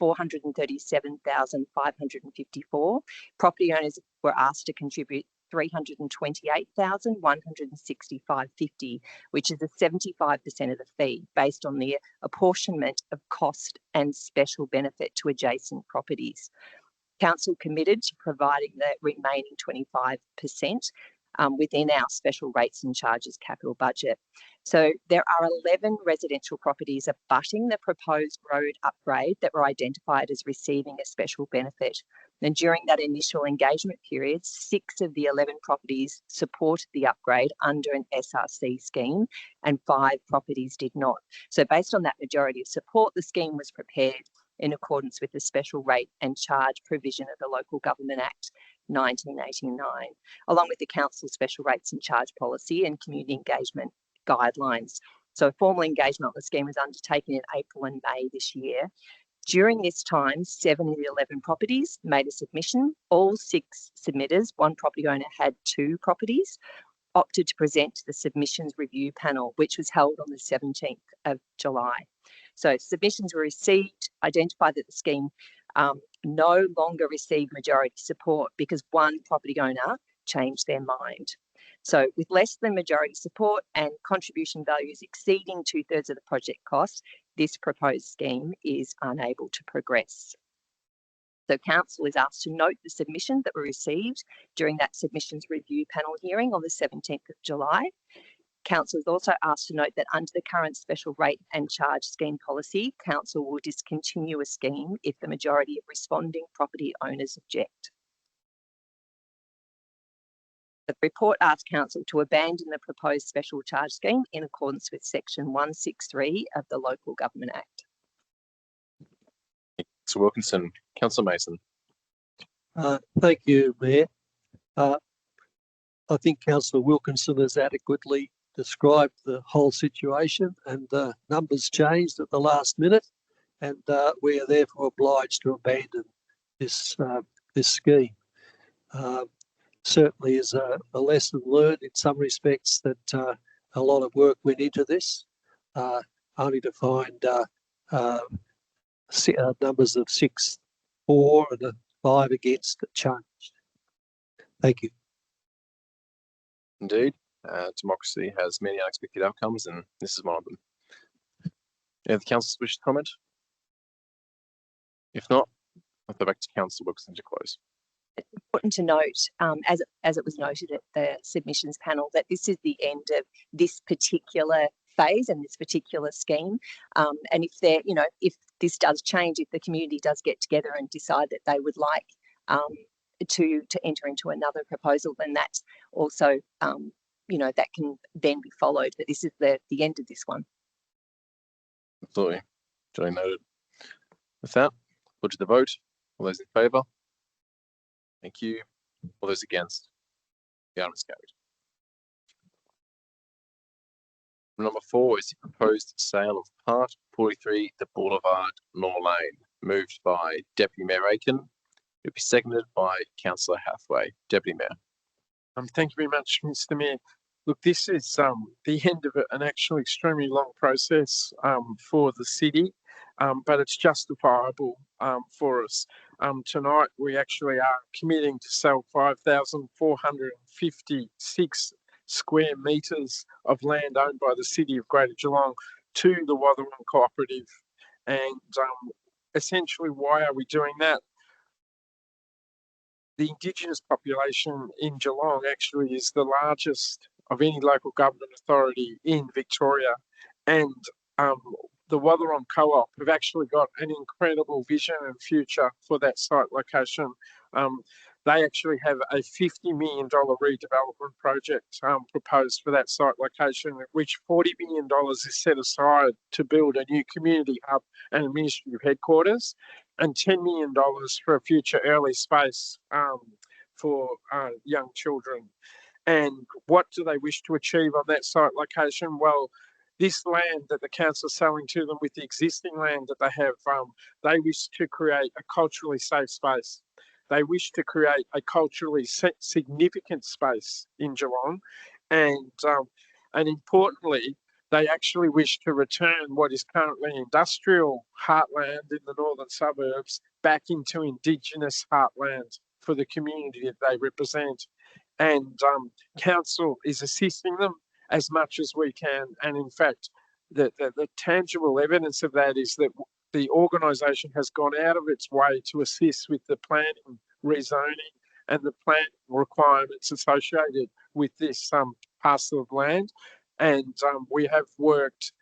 $437,554. Property owners were asked to contribute $328,165.50, which is a 75% of the fee based on the apportionment of cost and special benefit to adjacent properties. Council committed to providing the remaining 25% within our special rates and charges capital budget. So there are 11 residential properties abutting the proposed road upgrade that were identified as receiving a special benefit. And during that initial engagement period, 6 of the 11 properties supported the upgrade under an SRC scheme and 5 properties did not. So based on that majority of support, the scheme was prepared in accordance with the special rate and charge provision of the Local Government Act 1989, along with the Council's special rates and charge policy and community engagement guidelines. So formal engagement on the scheme was undertaken in April and May this year. During this time, 7 of the 11 properties made a submission. All 6 submitters, 1 property owner had 2 properties, opted to present to the submissions review panel, which was held on the 17th of July. So submissions were received, identified that the scheme no longer received majority support because 1 property owner changed their mind. So with less than majority support and contribution values exceeding 2/3 of the project cost, this proposed scheme is unable to progress. So council is asked to note the submissions that were received during that submissions review panel hearing on the 17th of July. Council is also asked to note that under the current special rate and charge scheme policy, council will discontinue a scheme if the majority of responding property owners object. The report asks council to abandon the proposed special charge scheme in accordance with section 163 of the Local Government Act. Councillor Wilkinson. Councillor Mason. Thank you, Mayor. I think Councillor Wilkinson has adequately described the whole situation, and numbers changed at the last minute, and we are therefore obliged to abandon this scheme. Certainly is a lesson learned in some respects that a lot of work went into this, only to find numbers of 6 for and 5 against that changed. Thank you. Indeed, democracy has many unexpected outcomes, and this is one of them. Any of the councillors wish to comment? If not, I'll go back to Councillor Wilkinson to close. Important to note, as it was noted at the submissions panel, that this is the end of this particular phase and this particular scheme. And if this does change, if the community does get together and decide that they would like to enter into another proposal, then that's also that can then be followed. But this is the end of this one. Absolutely. Duly noted. With that, put to the vote. All those in favour? Thank you. All those against? The item is carried. Number 4 is the proposed sale of Part 43, the Boulevard, Law Lane, moved by Deputy Mayor Aiken. It will be seconded by Councillor Hathaway. Deputy Mayor. Thank you very much, Mr. Mayor. Look, this is the end of an actually extremely long process for the city, but it's justifiable for us. Tonight, we actually are committing to sell 5,456 square metres of land owned by the City of Greater Geelong to the Wathaurong Cooperative. And essentially, why are we doing that? The Indigenous population in Geelong actually is the largest of any local government authority in Victoria. And the Wathaurong Co-op have actually got an incredible vision and future for that site location. They actually have a $50 million redevelopment project proposed for that site location, of which $40 million is set aside to build a new community hub and administrative headquarters, and $10 million for a future early space for young children. And what do they wish to achieve on that site location? Well, this land that the council is selling to them with the existing land that they have, they wish to create a culturally safe space. They wish to create a culturally significant space in Geelong, and importantly, they actually wish to return what is currently industrial heartland in the northern suburbs back into Indigenous heartland for the community that they represent. And council is assisting them as much as we can. And in fact, the tangible evidence of that is that the organisation has gone out of its way to assist with the planning, rezoning, and the planning requirements associated with this parcel of land. And we have worked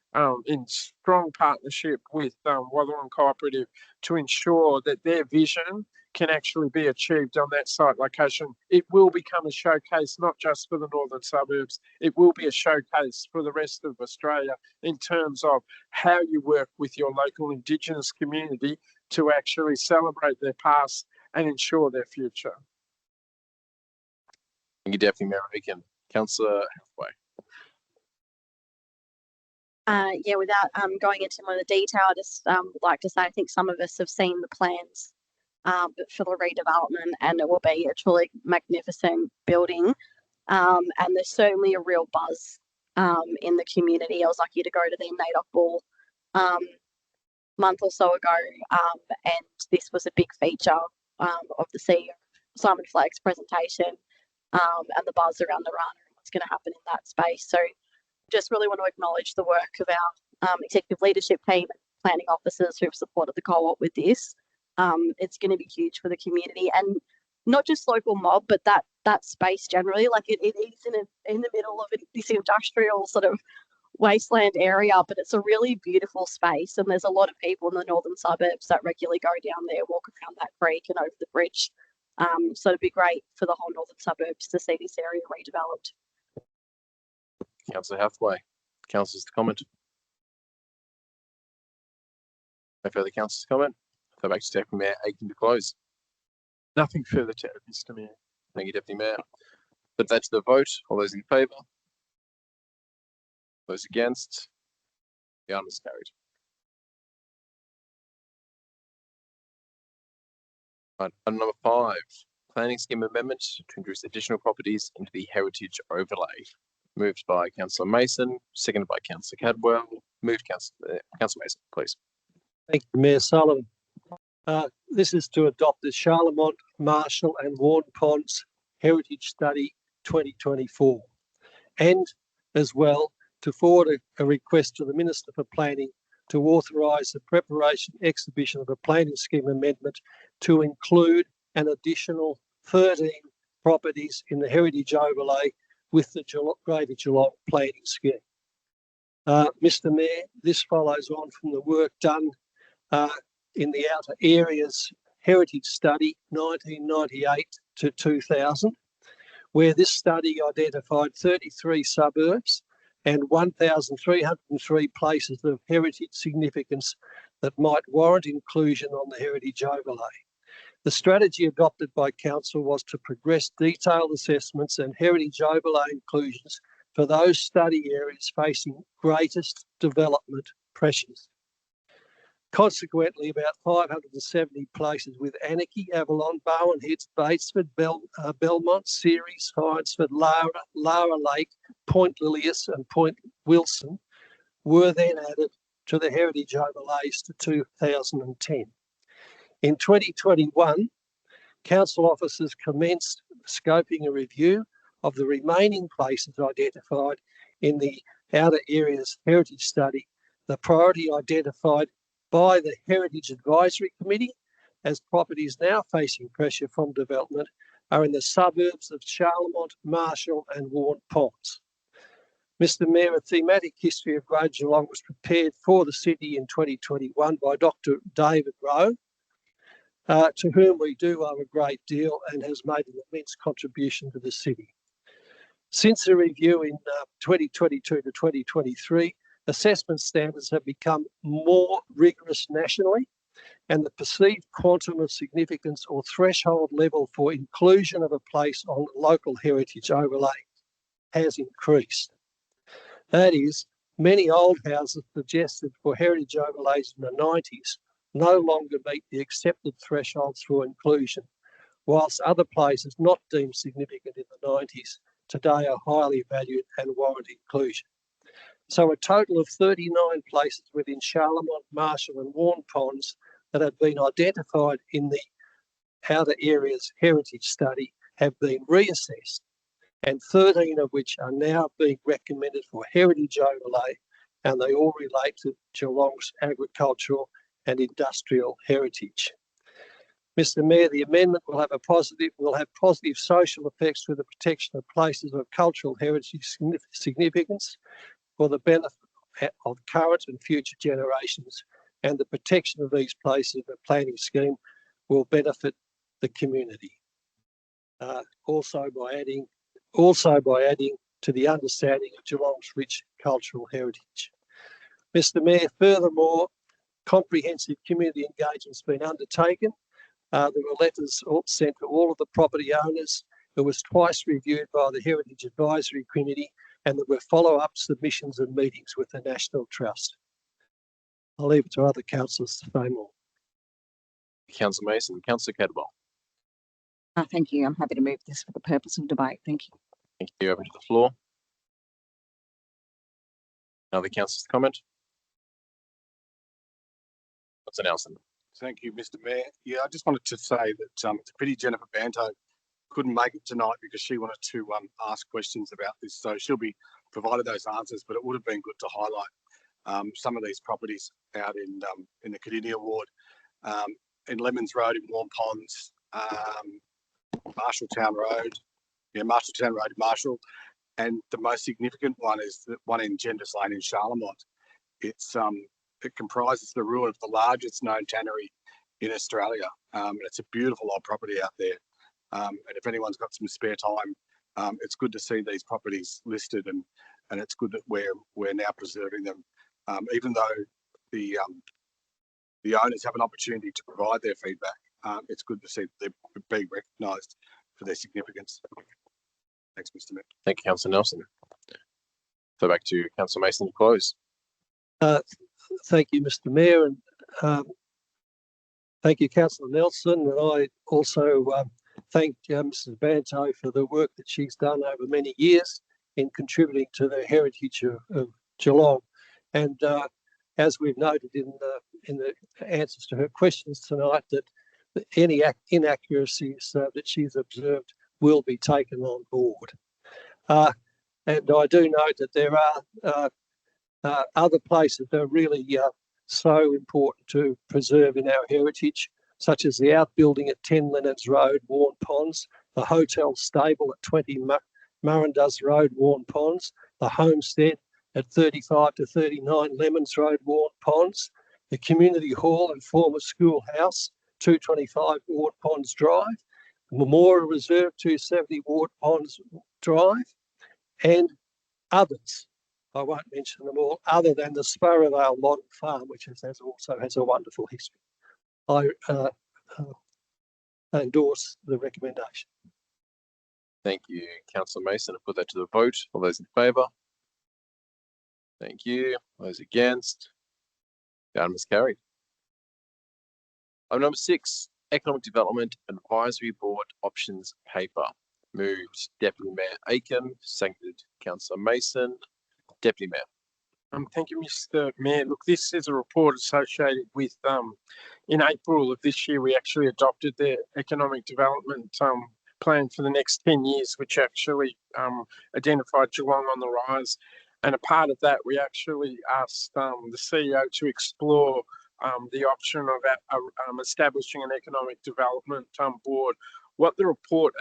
in strong partnership with Wathaurong Cooperative to ensure that their vision can actually be achieved on that site location. It will become a showcase not just for the northern suburbs, it will be a showcase for the rest of Australia in terms of how you work with your local Indigenous community to actually celebrate their past and ensure their future. Thank you, Deputy Mayor Aiken. Councillor Hathaway. Yeah, without going into more of the detail, I just would like to say I think some of us have seen the plans for the redevelopment, and it will be a truly magnificent building. And there's certainly a real buzz in the community. I was lucky to go to the NAIDOC ball month or so ago, and this was a big feature of the CEO Simon Flagg's presentation, and the buzz around the run and what's going to happen in that space. So just really want to acknowledge the work of our executive leadership team and planning officers who have supported the co-op with this. It's going to be huge for the community, and not just local mob, but that space generally. Like it is in the middle of this industrial sort of wasteland area, but it's a really beautiful space, and there's a lot of people in the northern suburbs that regularly go down there, walk around that creek and over the bridge. So it'd be great for the whole northern suburbs to see this area redeveloped. Councillor Hathaway. Councillors to comment. No further councillors to comment. Go back to Deputy Mayor Aiken to close. Nothing further to add, Mr. Mayor. Thank you, Deputy Mayor. Put that to the vote. All those in favour? Those against? The item is carried. Right, item number 5, planning scheme amendment to introduce additional properties into the heritage overlay. Moved by Councillor Mason, seconded by Councillor Cadwell. Moved Councillor Mason, please. Thank you, Mayor Sullivan. This is to adopt the Charlemont, Marshall and Warren Ponds Heritage Study 2024, and as well to forward a request to the Minister for Planning to authorise the preparation exhibition of a planning scheme amendment to include an additional 13 properties in the heritage overlay with the Greater Geelong planning scheme. Mr. Mayor, this follows on from the work done in the Outer Areas Heritage Study 1998 to 2000, where this study identified 33 suburbs and 1,303 places of heritage significance that might warrant inclusion on the heritage overlay. The strategy adopted by Council was to progress detailed assessments and heritage overlay inclusions for those study areas facing greatest development pressures. Consequently, about 570 places with Anarchy, Avalon, Bowen Heads, Batesford, Belmont, Ceres, Hynesford, Lara Lake, Point Lilius and Point Wilson were then added to the heritage overlays to 2010. In 2021, council officers commenced scoping a review of the remaining places identified in the outer areas heritage study, the priority identified by the Heritage Advisory Committee as properties now facing pressure from development are in the suburbs of Charlemont, Marshall and Warren Ponds. Mr Mayor, a thematic history of Greater Geelong was prepared for the city in 2021 by Dr David Rowe, to whom we do owe a great deal and has made an immense contribution to the city. Since the review in 2022 to 2023, assessment standards have become more rigorous nationally, and the perceived quantum of significance or threshold level for inclusion of a place on local heritage overlay has increased. That is, many old houses suggested for heritage overlays in the 90s no longer meet the accepted thresholds for inclusion, whilst other places not deemed significant in the 90s today are highly valued and warrant inclusion. So a total of 39 places within Charlemont, Marshall and Warren Ponds that have been identified in the outer areas heritage study have been reassessed, and 13 of which are now being recommended for heritage overlay, and they all relate to Geelong's agricultural and industrial heritage. Mr Mayor, the amendment will have positive social effects for the protection of places of cultural heritage significance for the benefit of current and future generations, and the protection of these places in the planning scheme will benefit the community. Also by adding to the understanding of Geelong's rich cultural heritage. Mr Mayor, furthermore, comprehensive community engagement's been undertaken. There were letters sent to all of the property owners. It was twice reviewed by the Heritage Advisory Committee, and there were follow-up submissions and meetings with the National Trust. I'll leave it to other councillors to say more. Councillor Mason. Councillor Cadwell. Thank you. I'm happy to move this for the purpose of debate. Thank you. Thank you. Over to the floor. Other councillors to comment? Councillor Nelson. Thank you, Mr Mayor. Yeah, I just wanted to say that it's a pity Jennifer Banto couldn't make it tonight because she wanted to ask questions about this. So she'll be provided those answers, but it would have been good to highlight some of these properties out in the Cardinia ward, in Lemons Road, in Warren Ponds, Marshalltown Road, Marshalltown Road, Marshall, and the most significant one is the one in Genders Lane in Charlemont. It comprises the ruin of the largest known tannery in Australia. And it's a beautiful old property out there. And if anyone's got some spare time, it's good to see these properties listed, and it's good that we're now preserving them. Even though the owners have an opportunity to provide their feedback, it's good to see that they're being recognised for their significance. Thanks, Mr Mayor. Thank you, Councillor Nelson. So back to Councillor Mason to close. Thank you, Mr Mayor, and thank you, Councillor Nelson. And I also thank Mrs Banto for the work that she's done over many years in contributing to the heritage of Geelong. And as we've noted in the answers to her questions tonight, that any inaccuracies that she's observed will be taken on board. And I do note that there are other places that are really so important to preserve in our heritage, such as the outbuilding at 10 Lennons Road, Warren Ponds, the hotel stable at 20 Murrindus Road, Warren Ponds, the homestead at 35 to 39 Lemons Road, Warren Ponds, the community hall and former schoolhouse, 225 Warren Ponds Drive, Memorial Reserve, 270 Warren Ponds Drive, and others. I won't mention them all, other than the Sparrowvale Modern Farm, which also has a wonderful history. I endorse the recommendation. Thank you, Councillor Mason. I'll put that to the vote. All those in favour? Thank you. Those against? Item is carried. Number 6, Economic Development Advisory Board Options Paper. Moved Deputy Mayor Aiken, seconded Councillor Mason. Deputy Mayor. Thank you, Mr. Mayor. Look, this is a report associated with, in April of this year, we actually adopted the economic development plan for the next 10 years, which actually identified Geelong on the rise. And a part of that, we actually asked the CEO to explore the option of establishing an economic development board. What the report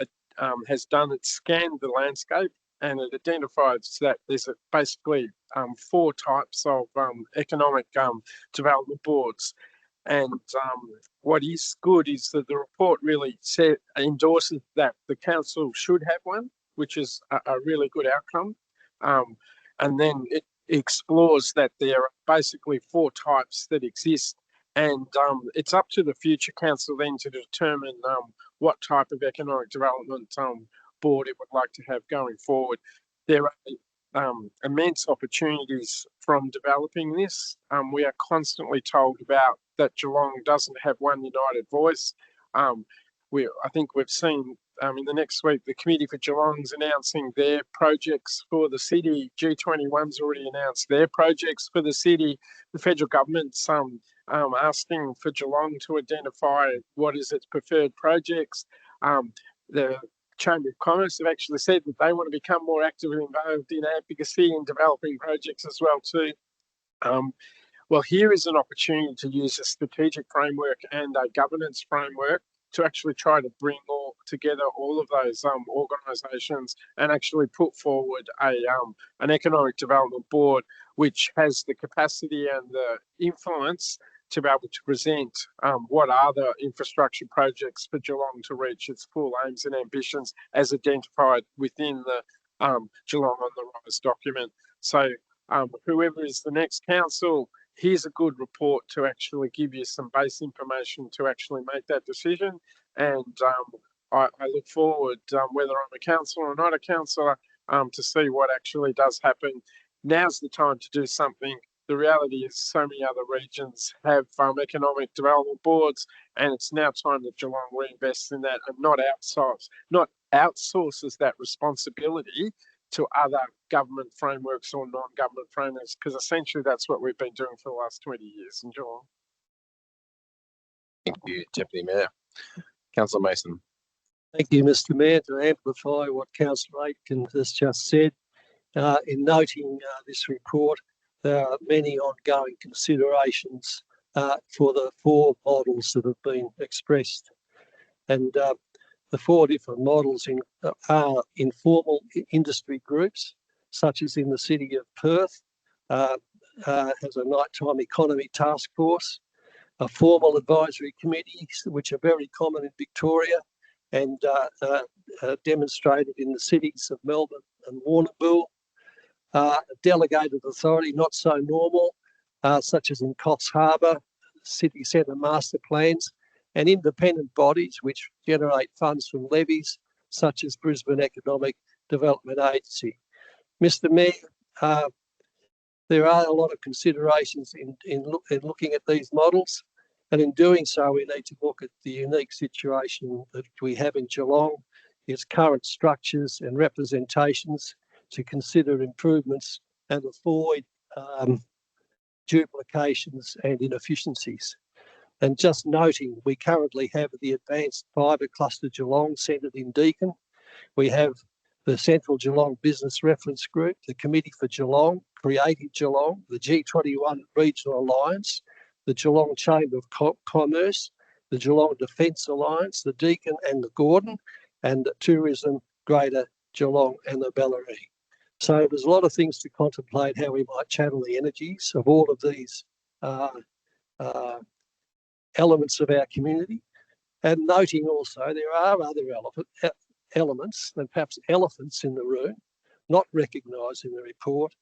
has done, it scanned the landscape and it identifies that there's basically 4 types of economic development boards. And what is good is that the report really endorses that the council should have one, which is a really good outcome. And then it explores that there are basically 4 types that exist. And it's up to the future council then to determine what type of economic development board it would like to have going forward. There are immense opportunities from developing this. We are constantly told about that Geelong doesn't have one united voice. I think we've seen in the next week, the Committee for Geelong's announcing their projects for the city. G21's already announced their projects for the city. The federal government's asking for Geelong to identify what is its preferred projects. The Chamber of Commerce have actually said that they want to become more actively involved in advocacy and developing projects as well too. Well, here is an opportunity to use a strategic framework and a governance framework to actually try to bring together all of those organisations and actually put forward an economic development board which has the capacity and the influence to be able to present what are the infrastructure projects for Geelong to reach its full aims and ambitions as identified within the Geelong on the Rise document. So whoever is the next council, here's a good report to actually give you some base information to actually make that decision. And I look forward, whether I'm a councillor or not a councillor, to see what actually does happen. Now's the time to do something. The reality is so many other regions have economic development boards, and it's now time that Geelong reinvests in that and not outsources that responsibility to other government frameworks or non-government frameworks, because essentially that's what we've been doing for the last 20 years in Geelong. Thank you, Deputy Mayor. Councillor Mason. Thank you, Mr. Mayor. To amplify what Councillor Aitken has just said, in noting this report, there are many ongoing considerations for the 4 models that have been expressed. And the 4 different models are informal industry groups, such as in the city of Perth, has a nighttime economy task force, a formal advisory committee, which are very common in Victoria and demonstrated in the cities of Melbourne and Warrnambool. Delegated authority, not so normal, such as in Coffs Harbour, city centre master plans, and independent bodies which generate funds from levies, such as Brisbane Economic Development Agency. Mr. Mayor, there are a lot of considerations in looking at these models, and in doing so, we need to look at the unique situation that we have in Geelong, its current structures and representations, to consider improvements and avoid duplications and inefficiencies. And just noting, we currently have the Advanced Fibre Cluster Geelong centred in Deakin. We have the Central Geelong Business Reference Group, the Committee for Geelong, Creative Geelong, the G21 Regional Alliance, the Geelong Chamber of Commerce, the Geelong Defence Alliance, the Deakin and the Gordon, and Tourism Greater Geelong and the Bellarine. So there's a lot of things to contemplate how we might channel the energies of all of these elements of our community. And noting also there are other elements and perhaps elephants in the room, not recognised in the report,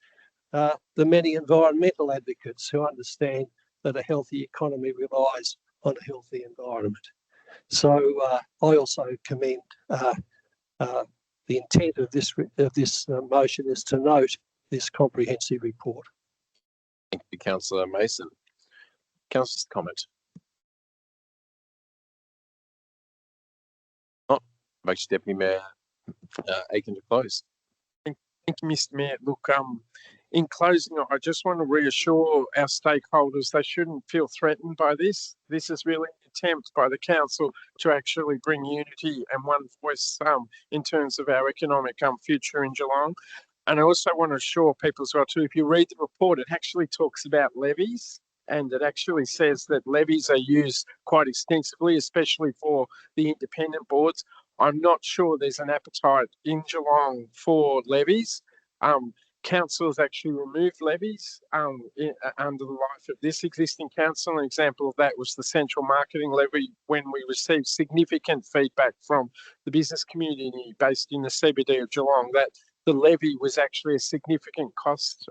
the many environmental advocates who understand that a healthy economy relies on a healthy environment. So I also commend the intent of this motion is to note this comprehensive report. Thank you, Councillor Mason. Councillor's comment. Invite you, Deputy Mayor Aiken, to close. Thank you, Mr. Mayor. Look, in closing, I just want to reassure our stakeholders they shouldn't feel threatened by this. This is really an attempt by the council to actually bring unity and one voice in terms of our economic future in Geelong. And I also want to assure people as well too, if you read the report, it actually talks about levies, and it actually says that levies are used quite extensively, especially for the independent boards. I'm not sure there's an appetite in Geelong for levies. Councils actually removed levies under the life of this existing council. An example of that was the central marketing levy, when we received significant feedback from the business community based in the CBD of Geelong that the levy was actually a significant cost,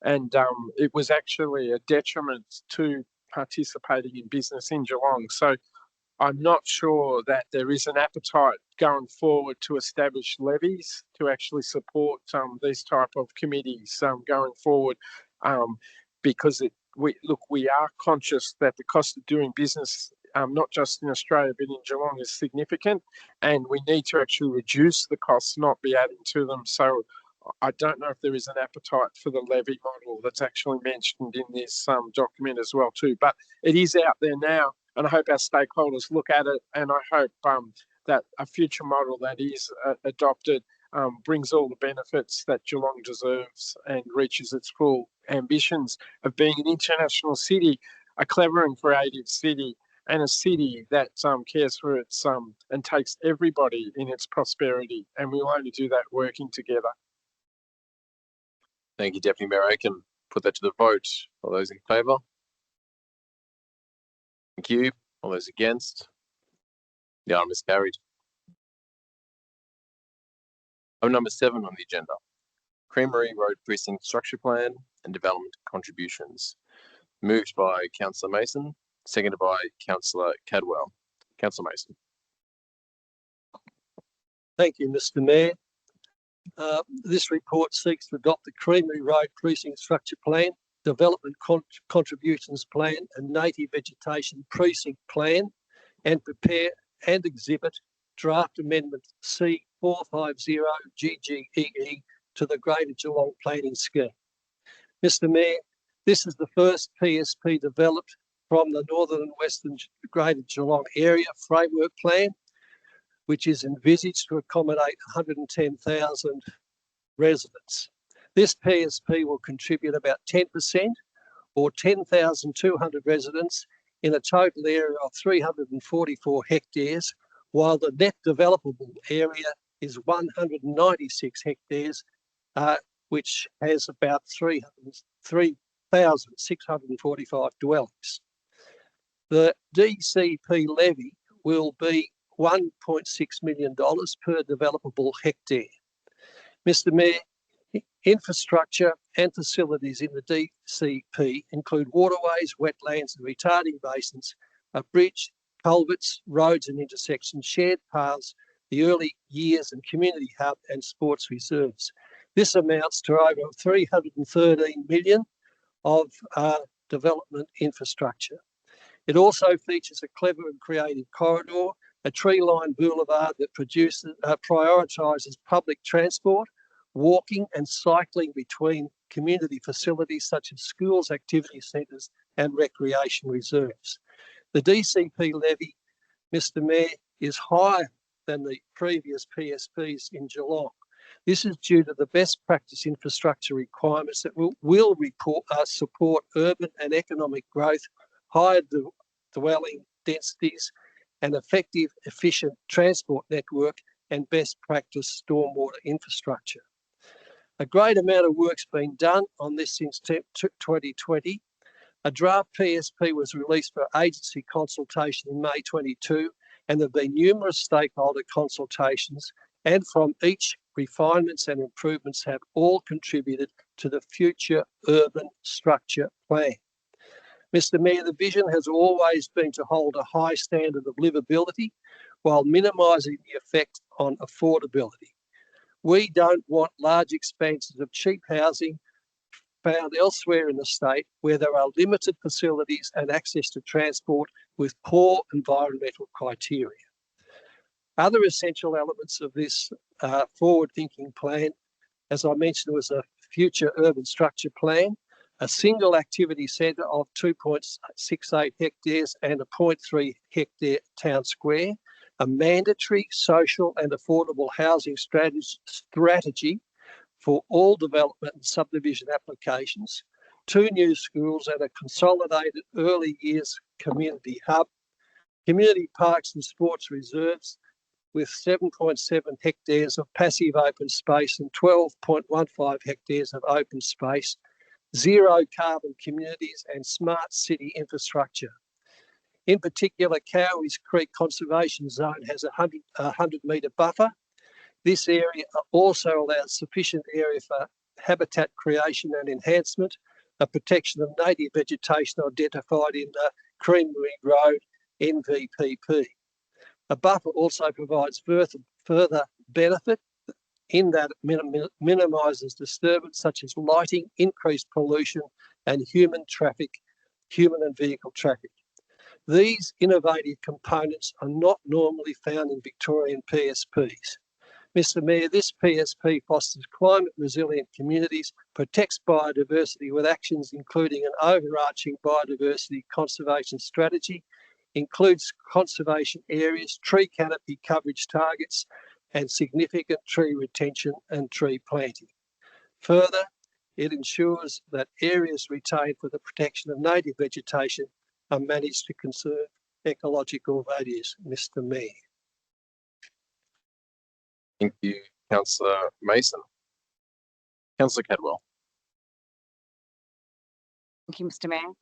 and it was actually a detriment to participating in business in Geelong. So I'm not sure that there is an appetite going forward to establish levies to actually support these type of committees going forward, because we are conscious that the cost of doing business, not just in Australia but in Geelong, is significant, and we need to actually reduce the costs, not be adding to them. So I don't know if there is an appetite for the levy model that's actually mentioned in this document as well too, but it is out there now. And I hope our stakeholders look at it, and I hope that a future model that is adopted brings all the benefits that Geelong deserves and reaches its full ambitions of being an international city, a clever and creative city, and a city that cares for its and takes everybody in its prosperity. And we'll only do that working together. Thank you, Deputy Mayor Aiken. Put that to the vote. All those in favour? Thank you. All those against? The item is carried. Item number 7 on the agenda: Creamery Road Precinct Structure Plan and Development Contributions. Moved by Councillor Mason, seconded by Councillor Cadwell. Councillor Mason. Thank you, Mr. Mayor. This report seeks to adopt the Creamery Road Precinct Structure Plan, Development Contributions Plan and Native Vegetation Precinct Plan, and prepare and exhibit draft amendment C450 GGEE to the Greater Geelong Planning Scheme. Mr. Mayor, this is the first PSP developed from the Northern and Western Greater Geelong Area Framework Plan, which is envisaged to accommodate 110,000 residents. This PSP will contribute about 10% or 10,200 residents in a total area of 344 hectares, while the net developable area is 196 hectares, which has about 3,645 dwellings. The DCP levy will be $1.6 million per developable hectare. Mr. Mayor, infrastructure and facilities in the DCP include waterways, wetlands and retarding basins, a bridge, culverts, roads and intersections, shared paths, the early years and community hub and sports reserves. This amounts to over 313 million of development infrastructure. It also features a clever and creative corridor, a tree-lined boulevard that prioritises public transport, walking and cycling between community facilities such as schools, activity centres and recreation reserves. The DCP levy, Mr. Mayor, is higher than the previous PSPs in Geelong. This is due to the best practice infrastructure requirements that will support urban and economic growth, higher dwelling densities, an effective, efficient transport network and best practice stormwater infrastructure. A great amount of work's been done on this since 2020. A draft PSP was released for agency consultation in May 22, and there have been numerous stakeholder consultations, and from each, refinements and improvements have all contributed to the future urban structure plan. Mr. Mayor, the vision has always been to hold a high standard of livability while minimising the effect on affordability. We don't want large expanses of cheap housing found elsewhere in the state where there are limited facilities and access to transport with poor environmental criteria. Other essential elements of this forward-thinking plan, as I mentioned, was a future urban structure plan, a single activity centre of 2.68 hectares and a 0.3 hectare town square, a mandatory social and affordable housing strategy for all development and subdivision applications, 2 new schools and a consolidated early years community hub, community parks and sports reserves with 7.7 hectares of passive open space and 12.15 hectares of open space, zero carbon communities and smart city infrastructure. In particular, Cowies Creek Conservation Zone has a 100-metre buffer. This area also allows sufficient area for habitat creation and enhancement, a protection of native vegetation identified in the Creamery Road NVPP. A buffer also provides further benefit in that it minimises disturbance such as lighting, increased pollution and human and vehicle traffic. These innovative components are not normally found in Victorian PSPs. Mr Mayor, this PSP fosters climate resilient communities, protects biodiversity with actions including an overarching biodiversity conservation strategy, includes conservation areas, tree canopy coverage targets, and significant tree retention and tree planting. Further, it ensures that areas retained for the protection of native vegetation are managed to conserve ecological values, Mr Mayor. Thank you, Councillor Mason. Councillor Cadwell. Thank you, Mr Mayor.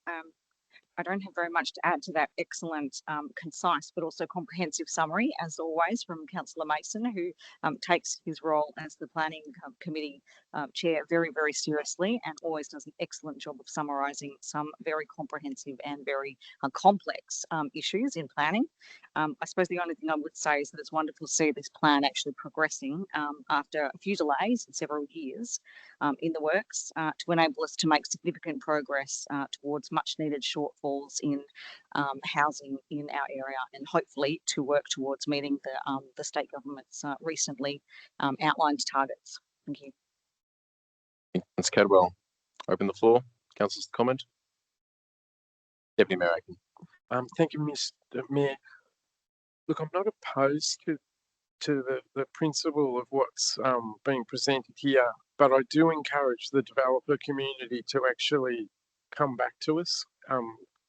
I don't have very much to add to that excellent, concise, but also comprehensive summary, as always, from Councillor Mason, who takes his role as the Planning Committee Chair very, very seriously and always does an excellent job of summarising some very comprehensive and very complex issues in planning. I suppose the only thing I would say is that it's wonderful to see this plan actually progressing after a few delays and several years in the works to enable us to make significant progress towards much needed shortfalls in housing in our area, and hopefully to work towards meeting the state government's recently outlined targets. Thank you. Ms. Cadwell, open the floor. Councillors to comment. Deputy Mayor Aiken. Thank you, Mr Mayor. Look, I'm not opposed to the principle of what's being presented here, but I do encourage the developer community to actually come back to us.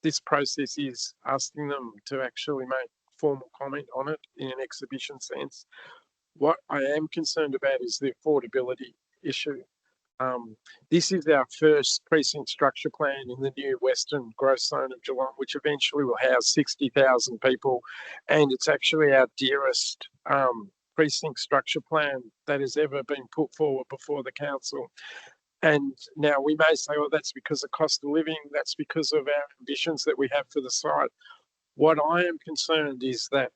This process is asking them to actually make formal comment on it in an exhibition sense. What I am concerned about is the affordability issue. This is our first precinct structure plan in the new Western growth zone of Geelong, which eventually will house 60,000 people. And it's actually our dearest precinct structure plan that has ever been put forward before the council. And now we may say, well, that's because of cost of living, that's because of our ambitions that we have for the site. What I am concerned is that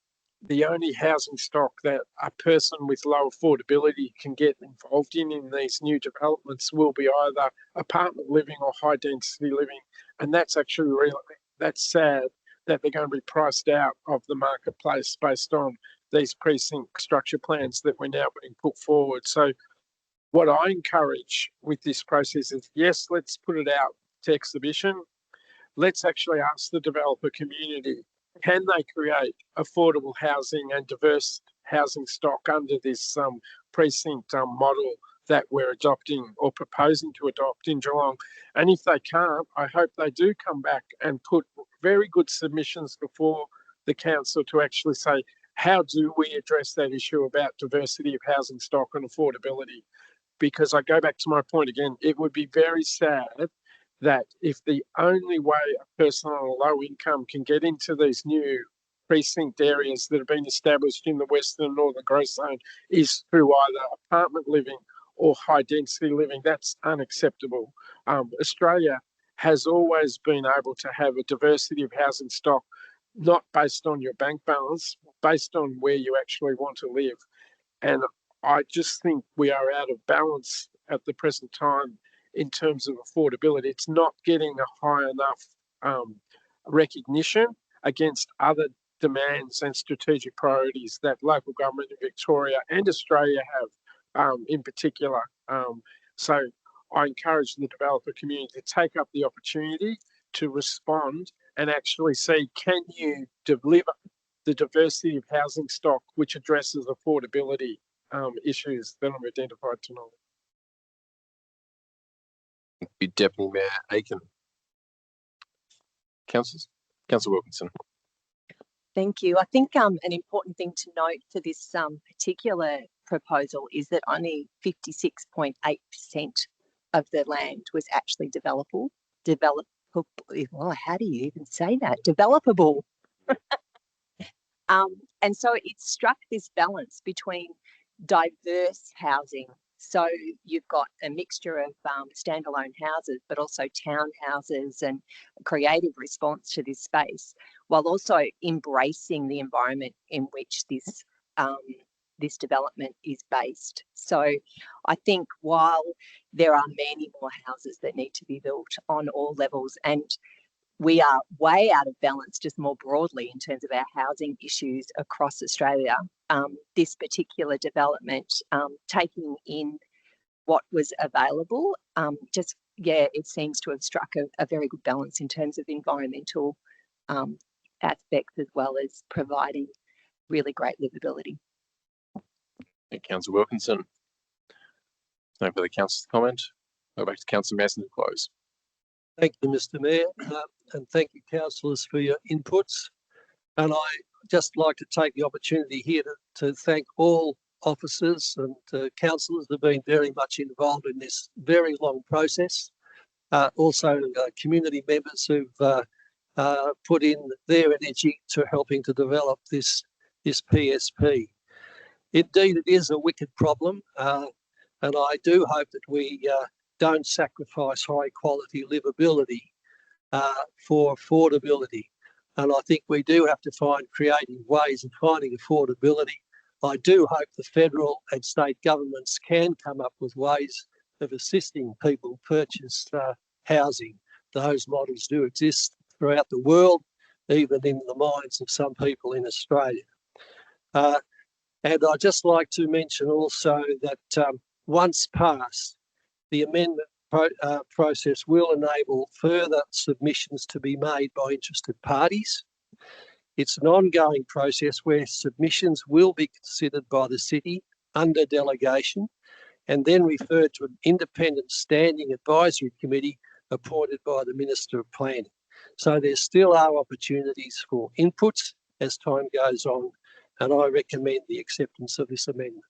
the only housing stock that a person with low affordability can get involved in these new developments will be either apartment living or high density living. And that's actually really, that's sad that they're going to be priced out of the marketplace based on these precinct structure plans that we're now being put forward. So what I encourage with this process is, yes, let's put it out to exhibition. Let's actually ask the developer community, can they create affordable housing and diverse housing stock under this precinct model that we're adopting or proposing to adopt in Geelong? And if they can't, I hope they do come back and put very good submissions before the council to actually say, how do we address that issue about diversity of housing stock and affordability? Because I go back to my point again, it would be very sad that if the only way a person on a low income can get into these new precinct areas that have been established in the Western and Northern Growth Zone is through either apartment living or high density living, that's unacceptable. Australia has always been able to have a diversity of housing stock, not based on your bank balance, based on where you actually want to live. And I just think we are out of balance at the present time in terms of affordability. It's not getting a high enough recognition against other demands and strategic priorities that local government in Victoria and Australia have in particular. So I encourage the developer community to take up the opportunity to respond and actually see, can you deliver the diversity of housing stock which addresses affordability issues that I've identified tonight. Be Deputy Mayor Aiken. Councillor Wilkinson. Thank you. I think an important thing to note for this particular proposal is that only 56.8% of the land was actually developable. Well, how do you even say that? Developable. And so it struck this balance between diverse housing. So you've got a mixture of standalone houses, but also townhouses and creative response to this space, while also embracing the environment in which this this development is based. So I think while there are many more houses that need to be built on all levels, and we are way out of balance just more broadly in terms of our housing issues across Australia, this particular development, taking in what was available, it seems to have struck a very good balance in terms of environmental aspects as well as providing really great livability. Councillor Wilkinson. No further councillors comment. Go back to Councillor Mason to close. Thank you, Mr. Mayor, and thank you, councillors, for your inputs. And I just like to take the opportunity here to thank all officers and councillors that have been very much involved in this very long process. Also, community members who've put in their energy to helping to develop this PSP. Indeed, it is a wicked problem, and I do hope that we don't sacrifice high quality livability for affordability. And I think we do have to find creative ways of finding affordability. I do hope the federal and state governments can come up with ways of assisting people purchase housing. Those models do exist throughout the world, even in the minds of some people in Australia. And I'd just like to mention also that once passed, the amendment process will enable further submissions to be made by interested parties. It's an ongoing process where submissions will be considered by the city under delegation and then referred to an independent standing advisory committee appointed by the Minister of Planning. So there still are opportunities for inputs as time goes on, and I recommend the acceptance of this amendment.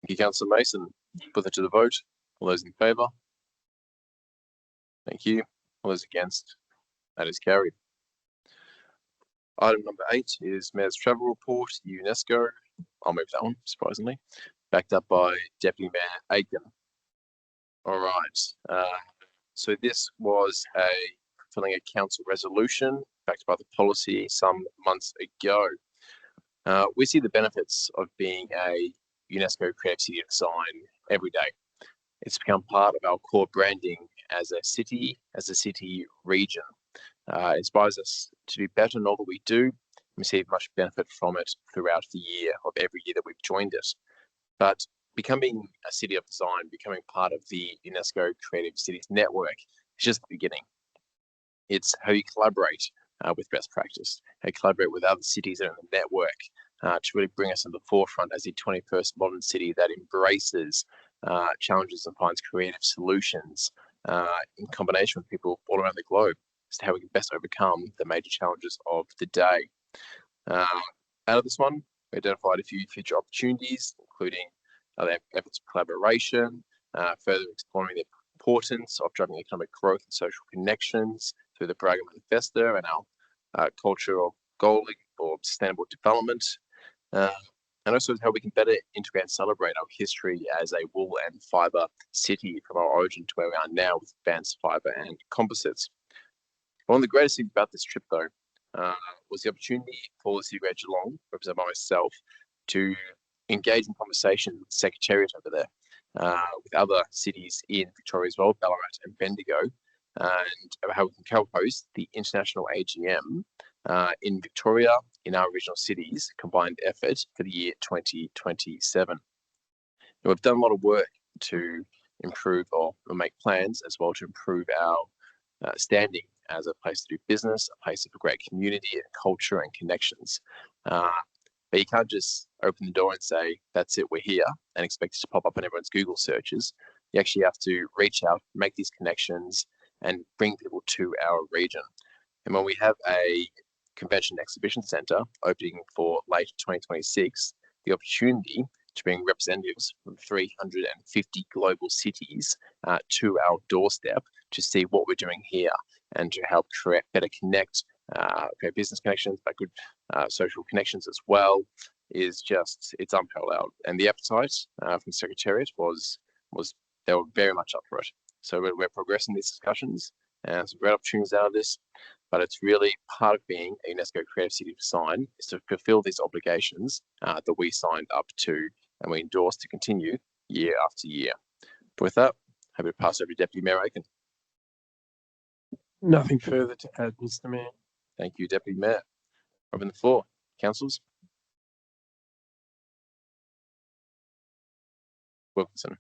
Thank you, Councillor Mason. Put that to the vote. All those in favour? Thank you. All those against? That is carried. Item number 8 is Mayor's Travel Report, UNESCO. I'll move that one, surprisingly. Backed up by Deputy Mayor Aiken. All right. So this was fulfilling a council resolution backed by the policy some months ago. We see the benefits of being a UNESCO Creative City Design every day. It's become part of our core branding as a city region. It inspires us to do better in all that we do. We see much benefit from it throughout the year of every year that we've joined it. But becoming a city of design, becoming part of the UNESCO Creative Cities Network is just the beginning. It's how you collaborate with best practice, how you collaborate with other cities that are in the network to really bring us to the forefront as a 21st modern city that embraces challenges and finds creative solutions in combination with people all around the globe as to how we can best overcome the major challenges of the day. Out of this one, we identified a few future opportunities, including other efforts of collaboration, further exploring the importance of driving economic growth and social connections through the Braga Manifesto and our cultural goal for sustainable development, and also how we can better integrate and celebrate our history as a wool and fibre city from our origin to where we are now with advanced fibre and composites. One of the greatest things about this trip, though, was the opportunity for the City of Greater Geelong, represented by myself, to engage in conversation with the Secretariat over there, with other cities in Victoria as well, Ballarat and Bendigo, and how we can co-host the International AGM in Victoria, in our regional cities, combined effort for the year 2027. And we've done a lot of work to improve or make plans as well to improve our standing as a place to do business, a place of a great community and culture and connections. But you can't just open the door and say, that's it, we're here, and expect it to pop up in everyone's Google searches. You actually have to reach out, make these connections, and bring people to our region. And when we have a convention exhibition centre opening for late 2026, the opportunity to bring representatives from 350 global cities to our doorstep to see what we're doing here and to help better connect, create business connections, but good social connections as well, is just, it's unparalleled. And the appetite from Secretariat was they were very much up for it. So we're progressing these discussions and some great opportunities out of this, but it's really part of being a UNESCO Creative City Design is to fulfill these obligations that we signed up to and we endorse to continue year after year. But with that, happy to pass over to Deputy Mayor Aiken. Nothing further to add, Mr. Mayor. Thank you, Deputy Mayor. Open the floor. Councillors. Wilkinson. I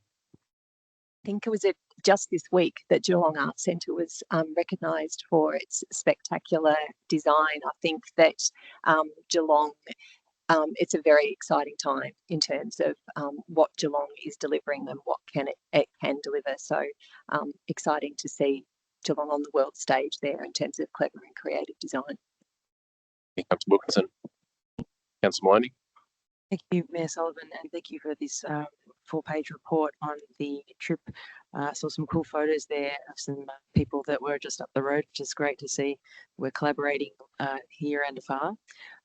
think it was just this week that Geelong Arts Centre was recognised for its spectacular design. I think that Geelong, it's a very exciting time in terms of what Geelong is delivering and what it can deliver. So exciting to see Geelong on the world stage there in terms of clever and creative design. Councillor Wilkinson. Councillor Maloney. Thank you, Mayor Sullivan, and thank you for this 4-page report on the trip. Saw some cool photos there of some people that were just up the road, which is great to see. We're collaborating here and afar.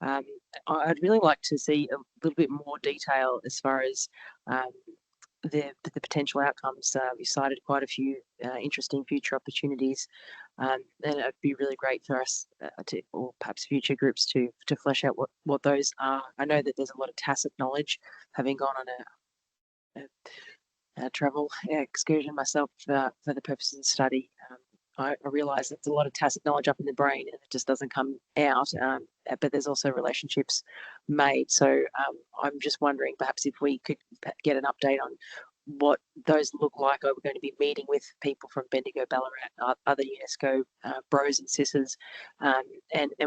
I'd really like to see a little bit more detail as far as the potential outcomes. We cited quite a few interesting future opportunities, and it'd be really great for us or perhaps future groups to flesh out what those are. I know that there's a lot of tacit knowledge, having gone on a travel excursion myself for the purposes of the study. I realise there's a lot of tacit knowledge up in the brain and it just doesn't come out, but there's also relationships made. So I'm just wondering perhaps if we could get an update on what those look like. Are we going to be meeting with people from Bendigo, Ballarat, other UNESCO bros and sisters, and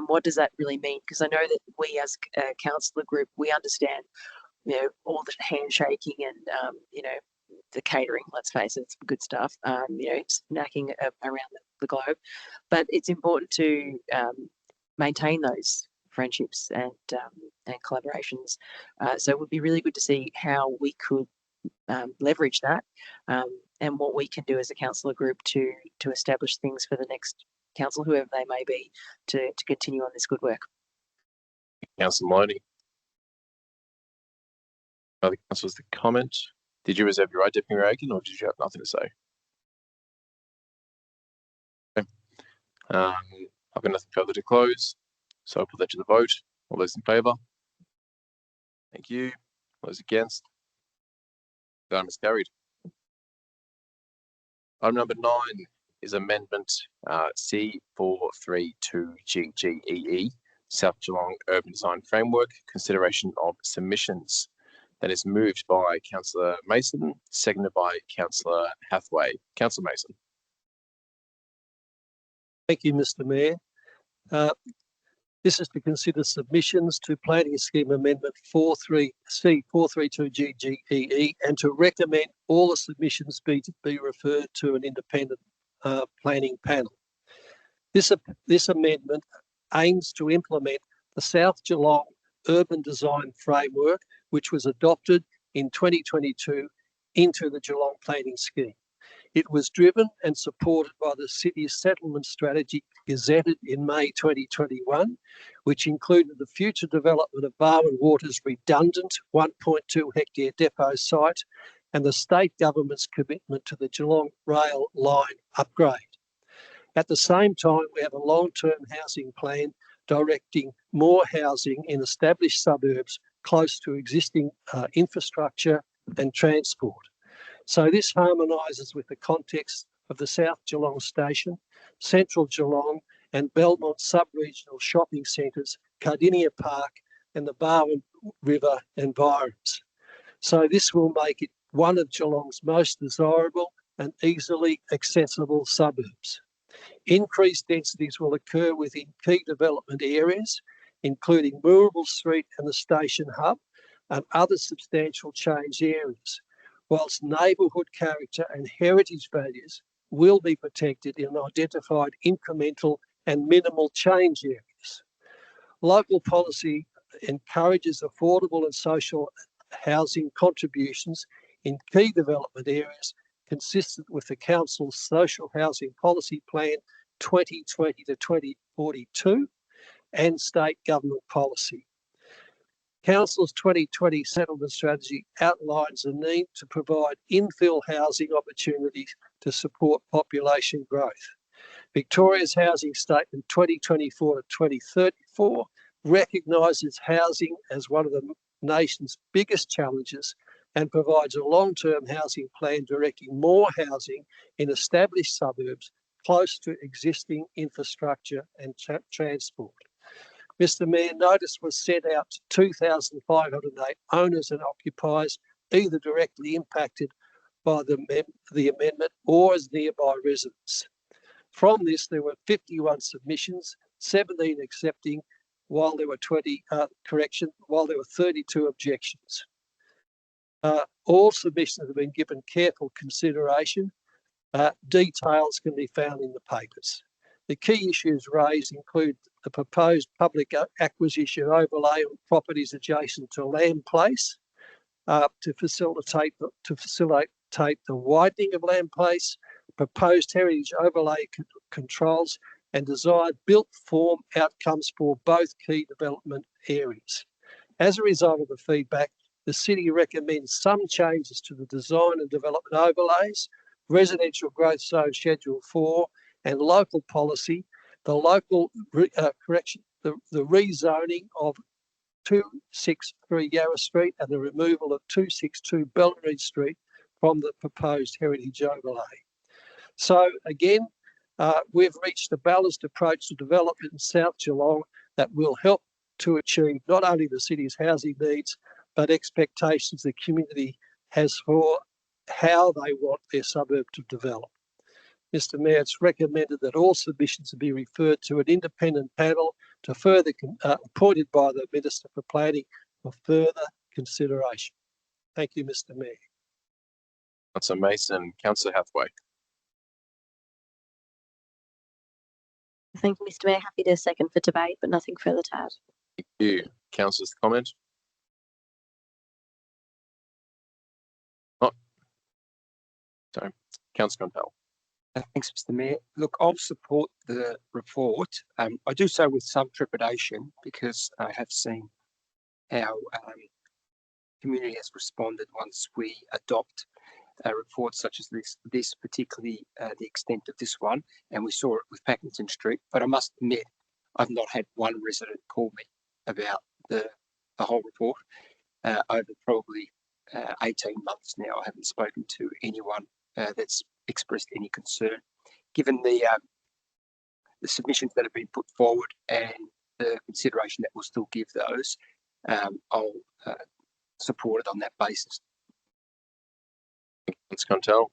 what does that really mean? Because I know that we as a councillor group, we understand, all the handshaking and the catering, let's face it, it's good stuff, snacking around the globe. But it's important to maintain those friendships and collaborations. So it would be really good to see how we could leverage that and what we can do as a councillor group to establish things for the next council, whoever they may be, to continue on this good work. Councillor Maloney. Other councillors to comment? Did you reserve your right, Deputy Mayor Aiken, or did you have nothing to say? Okay. I've got nothing further to close, so I'll put that to the vote. All those in favour? Thank you. All those against? The item is carried. Item number 9 is amendment C432GGEE, South Geelong Urban Design Framework, consideration of submissions. That is moved by Councillor Mason, seconded by Councillor Hathaway. Councillor Mason. Thank you, Mr. Mayor. This is to consider submissions to Planning Scheme Amendment C432GGEE and to recommend all the submissions be referred to an independent planning panel. This amendment aims to implement the South Geelong Urban Design Framework, which was adopted in 2022 into the Geelong Planning Scheme. It was driven and supported by the city's settlement strategy gazetted in May 2021, which included the future development of Barwon Water's redundant 1.2 hectare depot site and the state government's commitment to the Geelong rail line upgrade. At the same time, we have a long-term housing plan directing more housing in established suburbs close to existing infrastructure and transport. So this harmonises with the context of the South Geelong Station, Central Geelong and Belmont sub-regional shopping centres, Cardinia Park and the Barwon River environs. So this will make it one of Geelong's most desirable and easily accessible suburbs. Increased densities will occur within key development areas, including Moorabool Street and the Station Hub and other substantial change areas, whilst neighbourhood character and heritage values will be protected in identified incremental and minimal change areas. Local policy encourages affordable and social housing contributions in key development areas consistent with the Council's Social Housing Policy Plan 2020 to 2042 and state government policy. Council's 2020 settlement strategy outlines the need to provide infill housing opportunities to support population growth. Victoria's Housing Statement 2024 to 2034 recognises housing as one of the nation's biggest challenges and provides a long-term housing plan directing more housing in established suburbs close to existing infrastructure and transport. Mr Mayor, notice was sent out to 2,508 owners and occupiers, either directly impacted by the amendment or as nearby residents. From this, there were 51 submissions, 17 accepting, while there were 32 objections. All submissions have been given careful consideration. Details can be found in the papers. The key issues raised include the proposed public acquisition overlay on properties adjacent to Lamb Place to facilitate the widening of Lamb Place, proposed heritage overlay controls and desired built form outcomes for both key development areas. As a result of the feedback, the City recommends some changes to the design and development overlays, residential growth zone schedule 4 and local policy, the rezoning of 263 Yarra Street and the removal of 262 Belleridge Street from the proposed heritage overlay. So again, we've reached a balanced approach to development in South Geelong that will help to achieve not only the city's housing needs, but expectations the community has for how they want their suburb to develop. Mr Mayor, it's recommended that all submissions be referred to an independent panel to further appointed by the Minister for Planning for further consideration. Thank you, Mr Mayor. Councillor Mason, Councillor Hathaway. Thank you, Mr Mayor. Happy to second for debate, but nothing further to add. Thank you. Councillor's comment? Oh, sorry. Councillor Contell. Thanks, Mr Mayor. Look, I'll support the report. I do so with some trepidation because I have seen how community has responded once we adopt reports such as this particularly the extent of this one, and we saw it with Packington Street. But I must admit, I've not had one resident call me about the whole report. Over probably 18 months now, I haven't spoken to anyone that's expressed any concern. Given the submissions that have been put forward and the consideration that we'll still give those, I'll support it on that basis. Councillor Contell.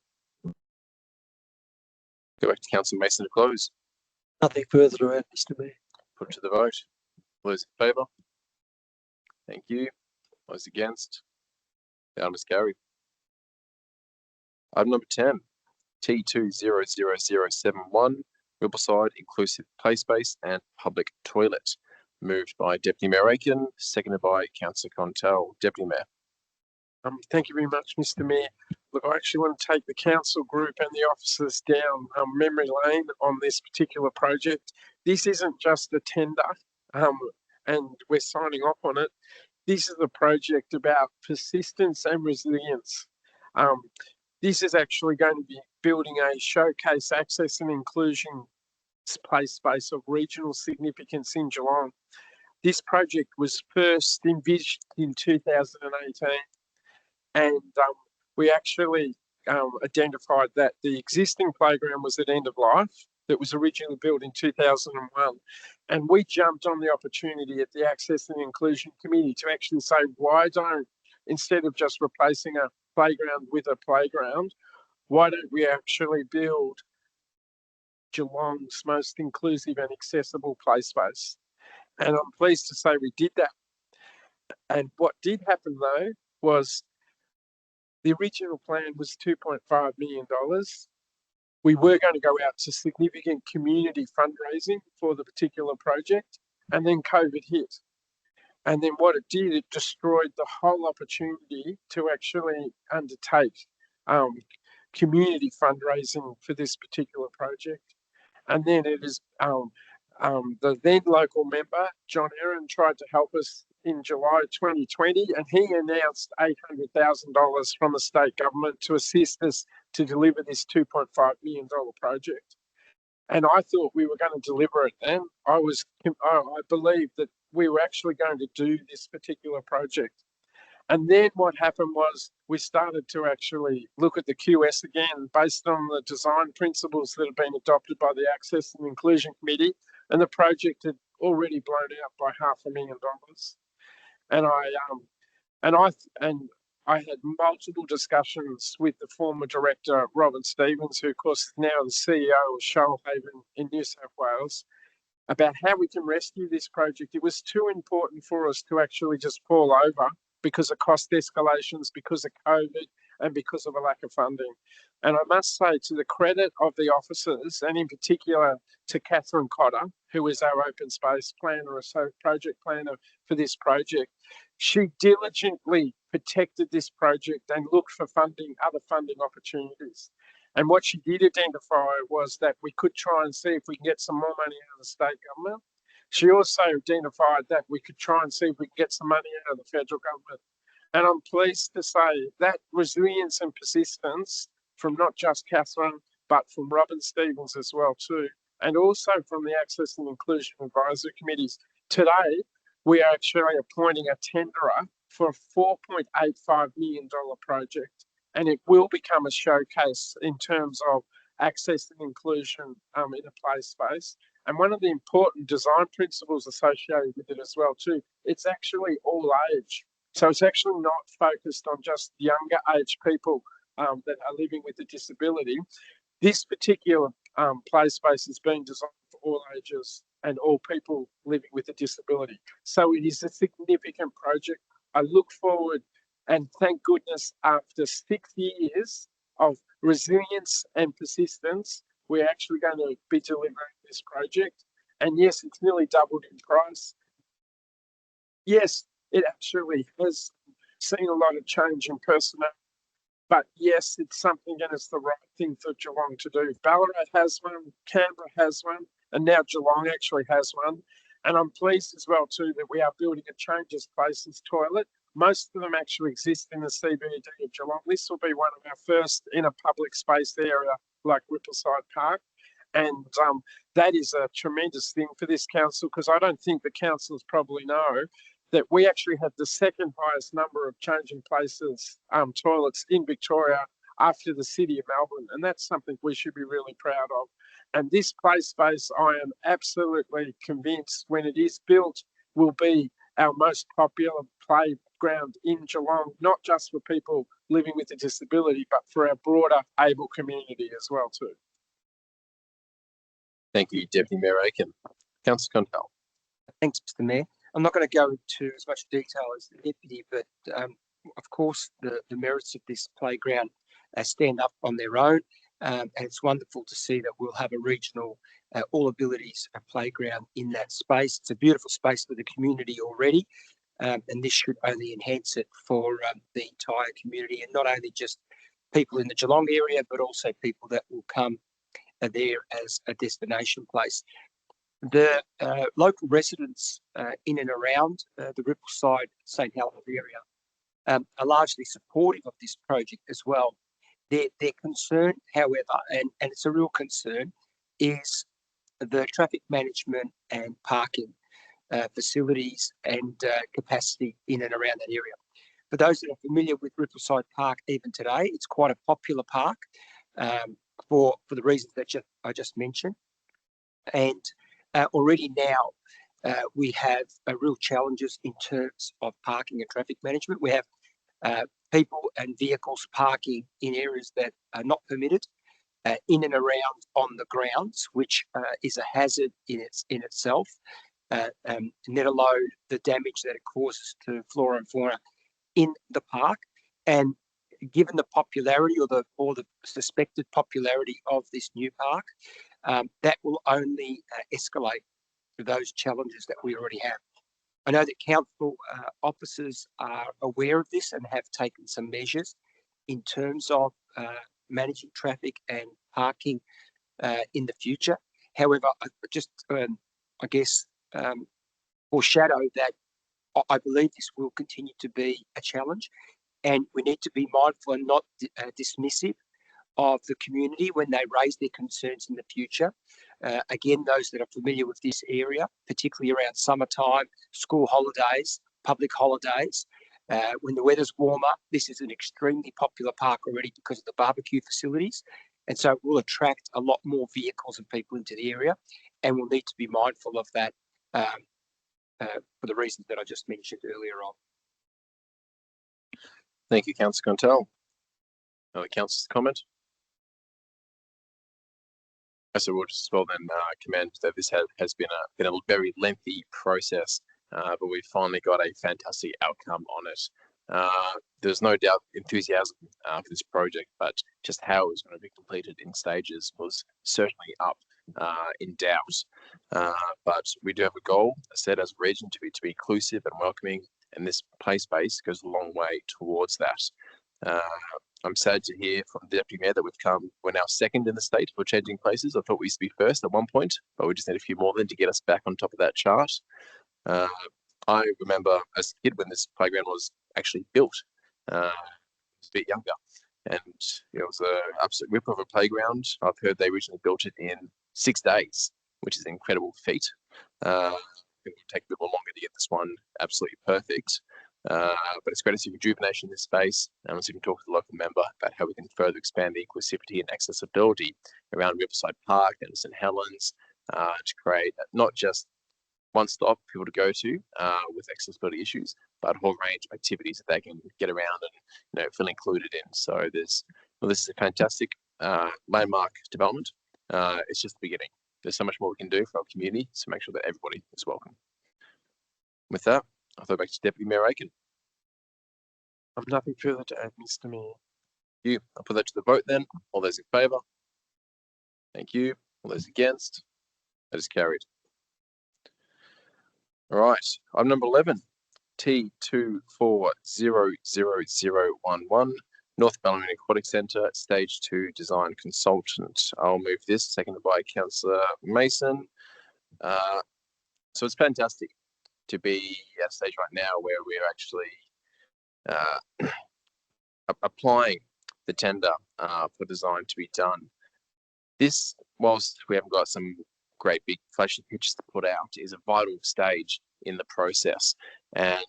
Go back to Councillor Mason to close. Nothing further to add, Mr Mayor. Put to the vote. All those in favour? Thank you. Those against? The item is carried. Item number 10, T200071, Riverside Inclusive Play Space and Public Toilet. Moved by Deputy Mayor Aiken, seconded by Councillor Contell. Deputy Mayor. Thank you very much, Mr Mayor. Look, I actually want to take the council group and the officers down memory lane on this particular project. This isn't just a tender and we're signing off on it. This is a project about persistence and resilience. This is actually going to be building a showcase access and inclusion play space of regional significance in Geelong. This project was first envisaged in 2018 and we actually identified that the existing playground was at end of life. that was originally built in 2001. And we jumped on the opportunity at the Access and Inclusion Committee to actually say, why don't, instead of just replacing a playground with a playground, why don't we actually build Geelong's most inclusive and accessible play space? And I'm pleased to say we did that. And what did happen though was the original plan was $2.5 million. We were going to go out to significant community fundraising for the particular project, and then COVID hit. And then what it did, it destroyed the whole opportunity to actually undertake community fundraising for this particular project. And then it is the then local member, John Aaron, tried to help us in July 2020, and he announced $800,000 from the state government to assist us to deliver this $2.5 million project. And I thought we were going to deliver it then. I believed that we were actually going to do this particular project. And then what happened was we started to actually look at the QS again based on the design principles that have been adopted by the Access and Inclusion Committee, and the project had already blown out by $500,000. And I had multiple discussions with the former director, Robin Stevens, who of course is now the CEO of Shoalhaven in New South Wales, about how we can rescue this project. It was too important for us to actually just fall over because of cost escalations, because of COVID, and because of a lack of funding. And I must say, to the credit of the officers, and in particular to Catherine Cotter, who is our open space planner, so project planner for this project, she diligently protected this project and looked for funding, other funding opportunities. And what she did identify was that we could try and see if we can get some more money out of the state government. She also identified that we could try and see if we can get some money out of the federal government. And I'm pleased to say that resilience and persistence from not just Catherine, but from Robin Stevens as well too, and also from the Access and Inclusion Advisory Committees. Today, we are actually appointing a tenderer for a $4.85 million project, and it will become a showcase in terms of access and inclusion in a play space. And one of the important design principles associated with it as well too, it's actually all age. So it's actually not focused on just younger age people that are living with a disability. This particular play space is being designed for all ages and all people living with a disability. So it is a significant project. I look forward, and thank goodness after 6 years of resilience and persistence, we're actually going to be delivering this project. And yes, it's nearly doubled in price. Yes, it actually has seen a lot of change in personnel. But yes, it's something, and it's the right thing for Geelong to do. Ballarat has one, Canberra has one, and now Geelong actually has one. And I'm pleased as well too that we are building a Changes Places toilet. Most of them actually exist in the CBD of Geelong. This will be one of our first in a public space area like Rippleside Park. And that is a tremendous thing for this council, because I don't think the councils probably know that we actually have the second highest number of changing places toilets in Victoria after the city of Melbourne. And that's something we should be really proud of. And this play space, I am absolutely convinced when it is built, will be our most popular playground in Geelong, not just for people living with a disability, but for our broader able community as well too. Thank you, Deputy Mayor Aiken. Councillor Contell. Thanks, Mr. Mayor. I'm not going to go into as much detail as the Deputy, but of course the merits of this playground stand up on their own. And it's wonderful to see that we'll have a regional all abilities playground in that space. It's a beautiful space for the community already, and this should only enhance it for the entire community, and not only just people in the Geelong area, but also people that will come there as a destination place. The local residents in and around the Rippleside St Helens area are largely supportive of this project as well. Their concern, however, and it's a real concern, is the traffic management and parking facilities and capacity in and around that area. For those that are familiar with Rippleside Park, even today, it's quite a popular park for the reasons that I just mentioned. And already now we have real challenges in terms of parking and traffic management. We have people and vehicles parking in areas that are not permitted, in and around on the grounds, which is a hazard in itself. Let alone the damage that it causes to flora and fauna in the park. And given the popularity or the suspected popularity of this new park, that will only escalate those challenges that we already have. I know that council officers are aware of this and have taken some measures in terms of managing traffic and parking in the future. However, I guess foreshadow that I believe this will continue to be a challenge, and we need to be mindful and not dismissive of the community when they raise their concerns in the future. Again, those that are familiar with this area, particularly around summertime, school holidays, public holidays, when the weather's warmer, this is an extremely popular park already because of the barbecue facilities. And so it will attract a lot more vehicles and people into the area, and we'll need to be mindful of that for the reasons that I just mentioned earlier on. Thank you, Councillor Contell. Another councillor's comment? So we'll just as well then commend that this has been a very lengthy process, but we've finally got a fantastic outcome on it. There's no doubt enthusiasm for this project, but just how it was going to be completed in stages was certainly up in doubt. But we do have a goal set as a region to be inclusive and welcoming, and this play space goes a long way towards that. I'm sad to hear from the Deputy Mayor that we're now second in the state for changing places. I thought we used to be first at one point, but we just need a few more then to get us back on top of that chart. I remember as a kid when this playground was actually built. I was a bit younger, and it was an absolute rip of a playground. I've heard they originally built it in 6 days, which is an incredible feat. It will take a bit more longer to get this one absolutely perfect. But it's great to see rejuvenation in this space, and so we can talk to the local member about how we can further expand the inclusivity and accessibility around Riverside Park and St Helens to create not just one stop for people to go to with accessibility issues, but a whole range of activities that they can get around and feel included in. So this is a fantastic landmark development. It's just the beginning. There's so much more we can do for our community to make sure that everybody is welcome. With that, I'll throw back to Deputy Mayor Aiken. I've nothing further to add, Mr. Mayor. Thank you. I'll put that to the vote then. All those in favour? Thank you. All those against? That is carried. All right. Item number 11, T240011, North Ballerina Aquatic Centre, Stage 2 Design Consultant. I'll move this, seconded by Councillor Mason. So it's fantastic to be at a stage right now where we're actually applying the tender for design to be done. This, whilst we haven't got some great big flashy pictures to put out, is a vital stage in the process. And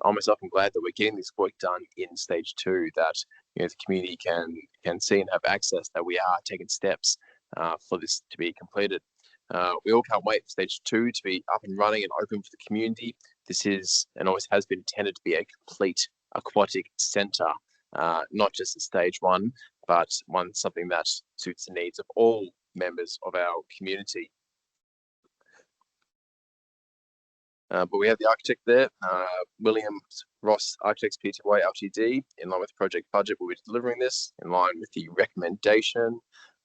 I myself am glad that we're getting this work done in stage 2, that the community can see and have access, that we are taking steps for this to be completed. We all can't wait for stage 2 to be up and running and open for the community. This is and always has been intended to be a complete aquatic centre, not just a stage 1, but something that suits the needs of all members of our community. But we have the architect there, Williams Ross Architects Pty Ltd. In line with the project budget, we'll be delivering this in line with the recommendation.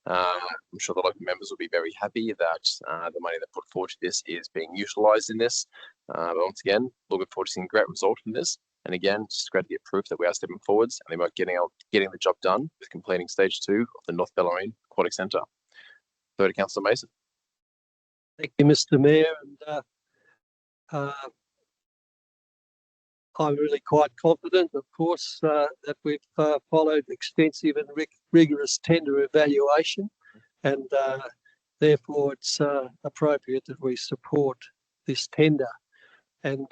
I'm sure the local members will be very happy that the money that put forward to this is being utilised in this. But once again, looking forward to seeing a great result from this. And again, just great to get proof that we are stepping forwards and about getting the job done with completing stage 2 of the North Ballerina Aquatic Centre. Third to Councillor Mason. Thank you, Mr. Mayor. And I'm really quite confident, of course, that we've followed extensive and rigorous tender evaluation, and therefore it's appropriate that we support this tender. And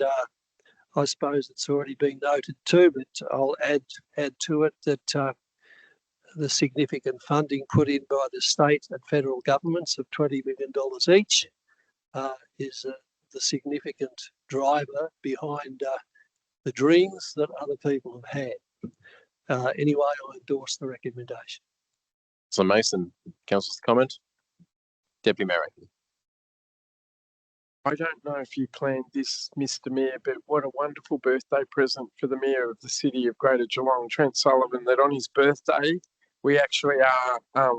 I suppose it's already been noted too, but I'll add to it that the significant funding put in by the state and federal governments of $20 million each is the significant driver behind the dreams that other people have had. Anyway, I endorse the recommendation. So Mason, councillor's comment. Deputy Mayor. I don't know if you planned this, Mr. Mayor, but what a wonderful birthday present for the Mayor of the City of Greater Geelong, Trent Sullivan, that on his birthday, we actually are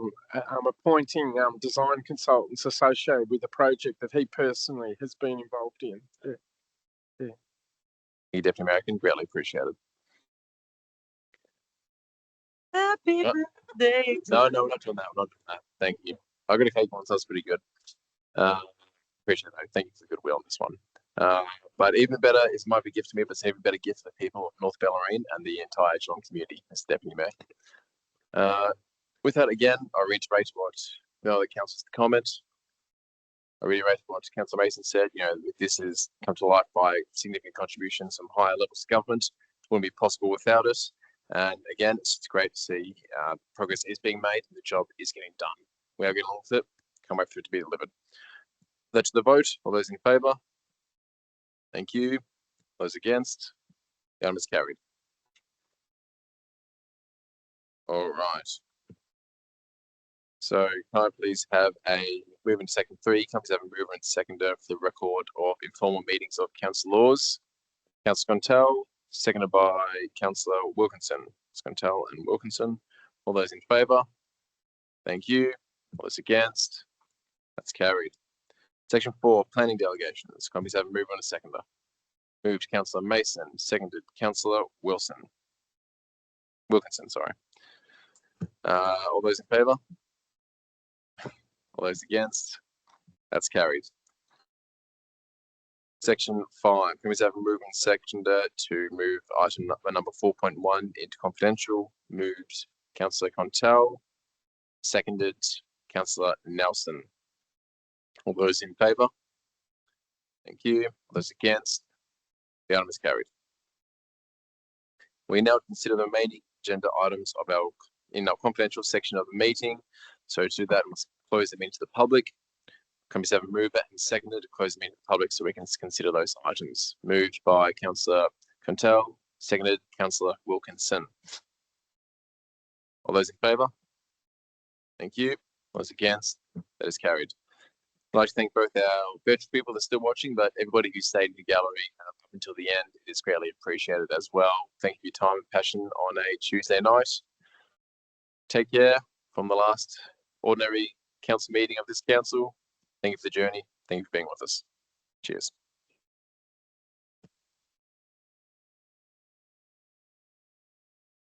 appointing design consultants associated with a project that he personally has been involved in. Thank you, Deputy Mayor. I can greatly appreciate it. Happy birthday. No, we're not doing that. We're not doing that. Thank you. I got a cake once. That was pretty good. Appreciate that. Thank you for the goodwill on this one. But even better is might be a gift to me, but it's an even better gift for the people of North Bellarine and the entire Geelong community, Mr. Deputy Mayor. With that, again, I reiterate what the other councillors comment. I reiterate what Councillor Mason said. You know, this has come to light by significant contributions from higher levels of government. It wouldn't be possible without it. And again, it's just great to see progress is being made and the job is getting done. We are getting on with it. Can't wait for it to be delivered. That's the vote. All those in favour? Thank you. Those against? The item is carried. All right. So can I please have a move into second 3? Companies have a mover and seconder for the record of informal meetings of councillors. Councillor Scontell, seconded by Councillor Wilkinson. Scontell and Wilkinson. All those in favour? Thank you. All those against? That's carried. Section 4, planning delegations. Companies have a mover and a seconder. Moved Councillor Mason, seconded Councillor Wilkinson, sorry. All those in favour? All those against? That's carried. Section 5, companies have a mover and seconder to move item number 4.1 into confidential. Moved Councillor Contell, seconded Councillor Nelson. All those in favour? Thank you. All those against? The item is carried. We now consider the remaining agenda items of in our confidential section of the meeting. So to do that, we must close the meeting to the public. Companies have a mover and seconded to close the meeting to the public so we can consider those items. Moved by Councillor Contell, seconded Councillor Wilkinson. All those in favour? Thank you. All those against? That is carried. I'd like to thank both our virtual people that are still watching, but everybody who stayed in the gallery up until the end. It is greatly appreciated as well. Thank you for your time and passion on a Tuesday night. Take care from the last ordinary council meeting of this council. Thank you for the journey. Thank you for being with us. Cheers.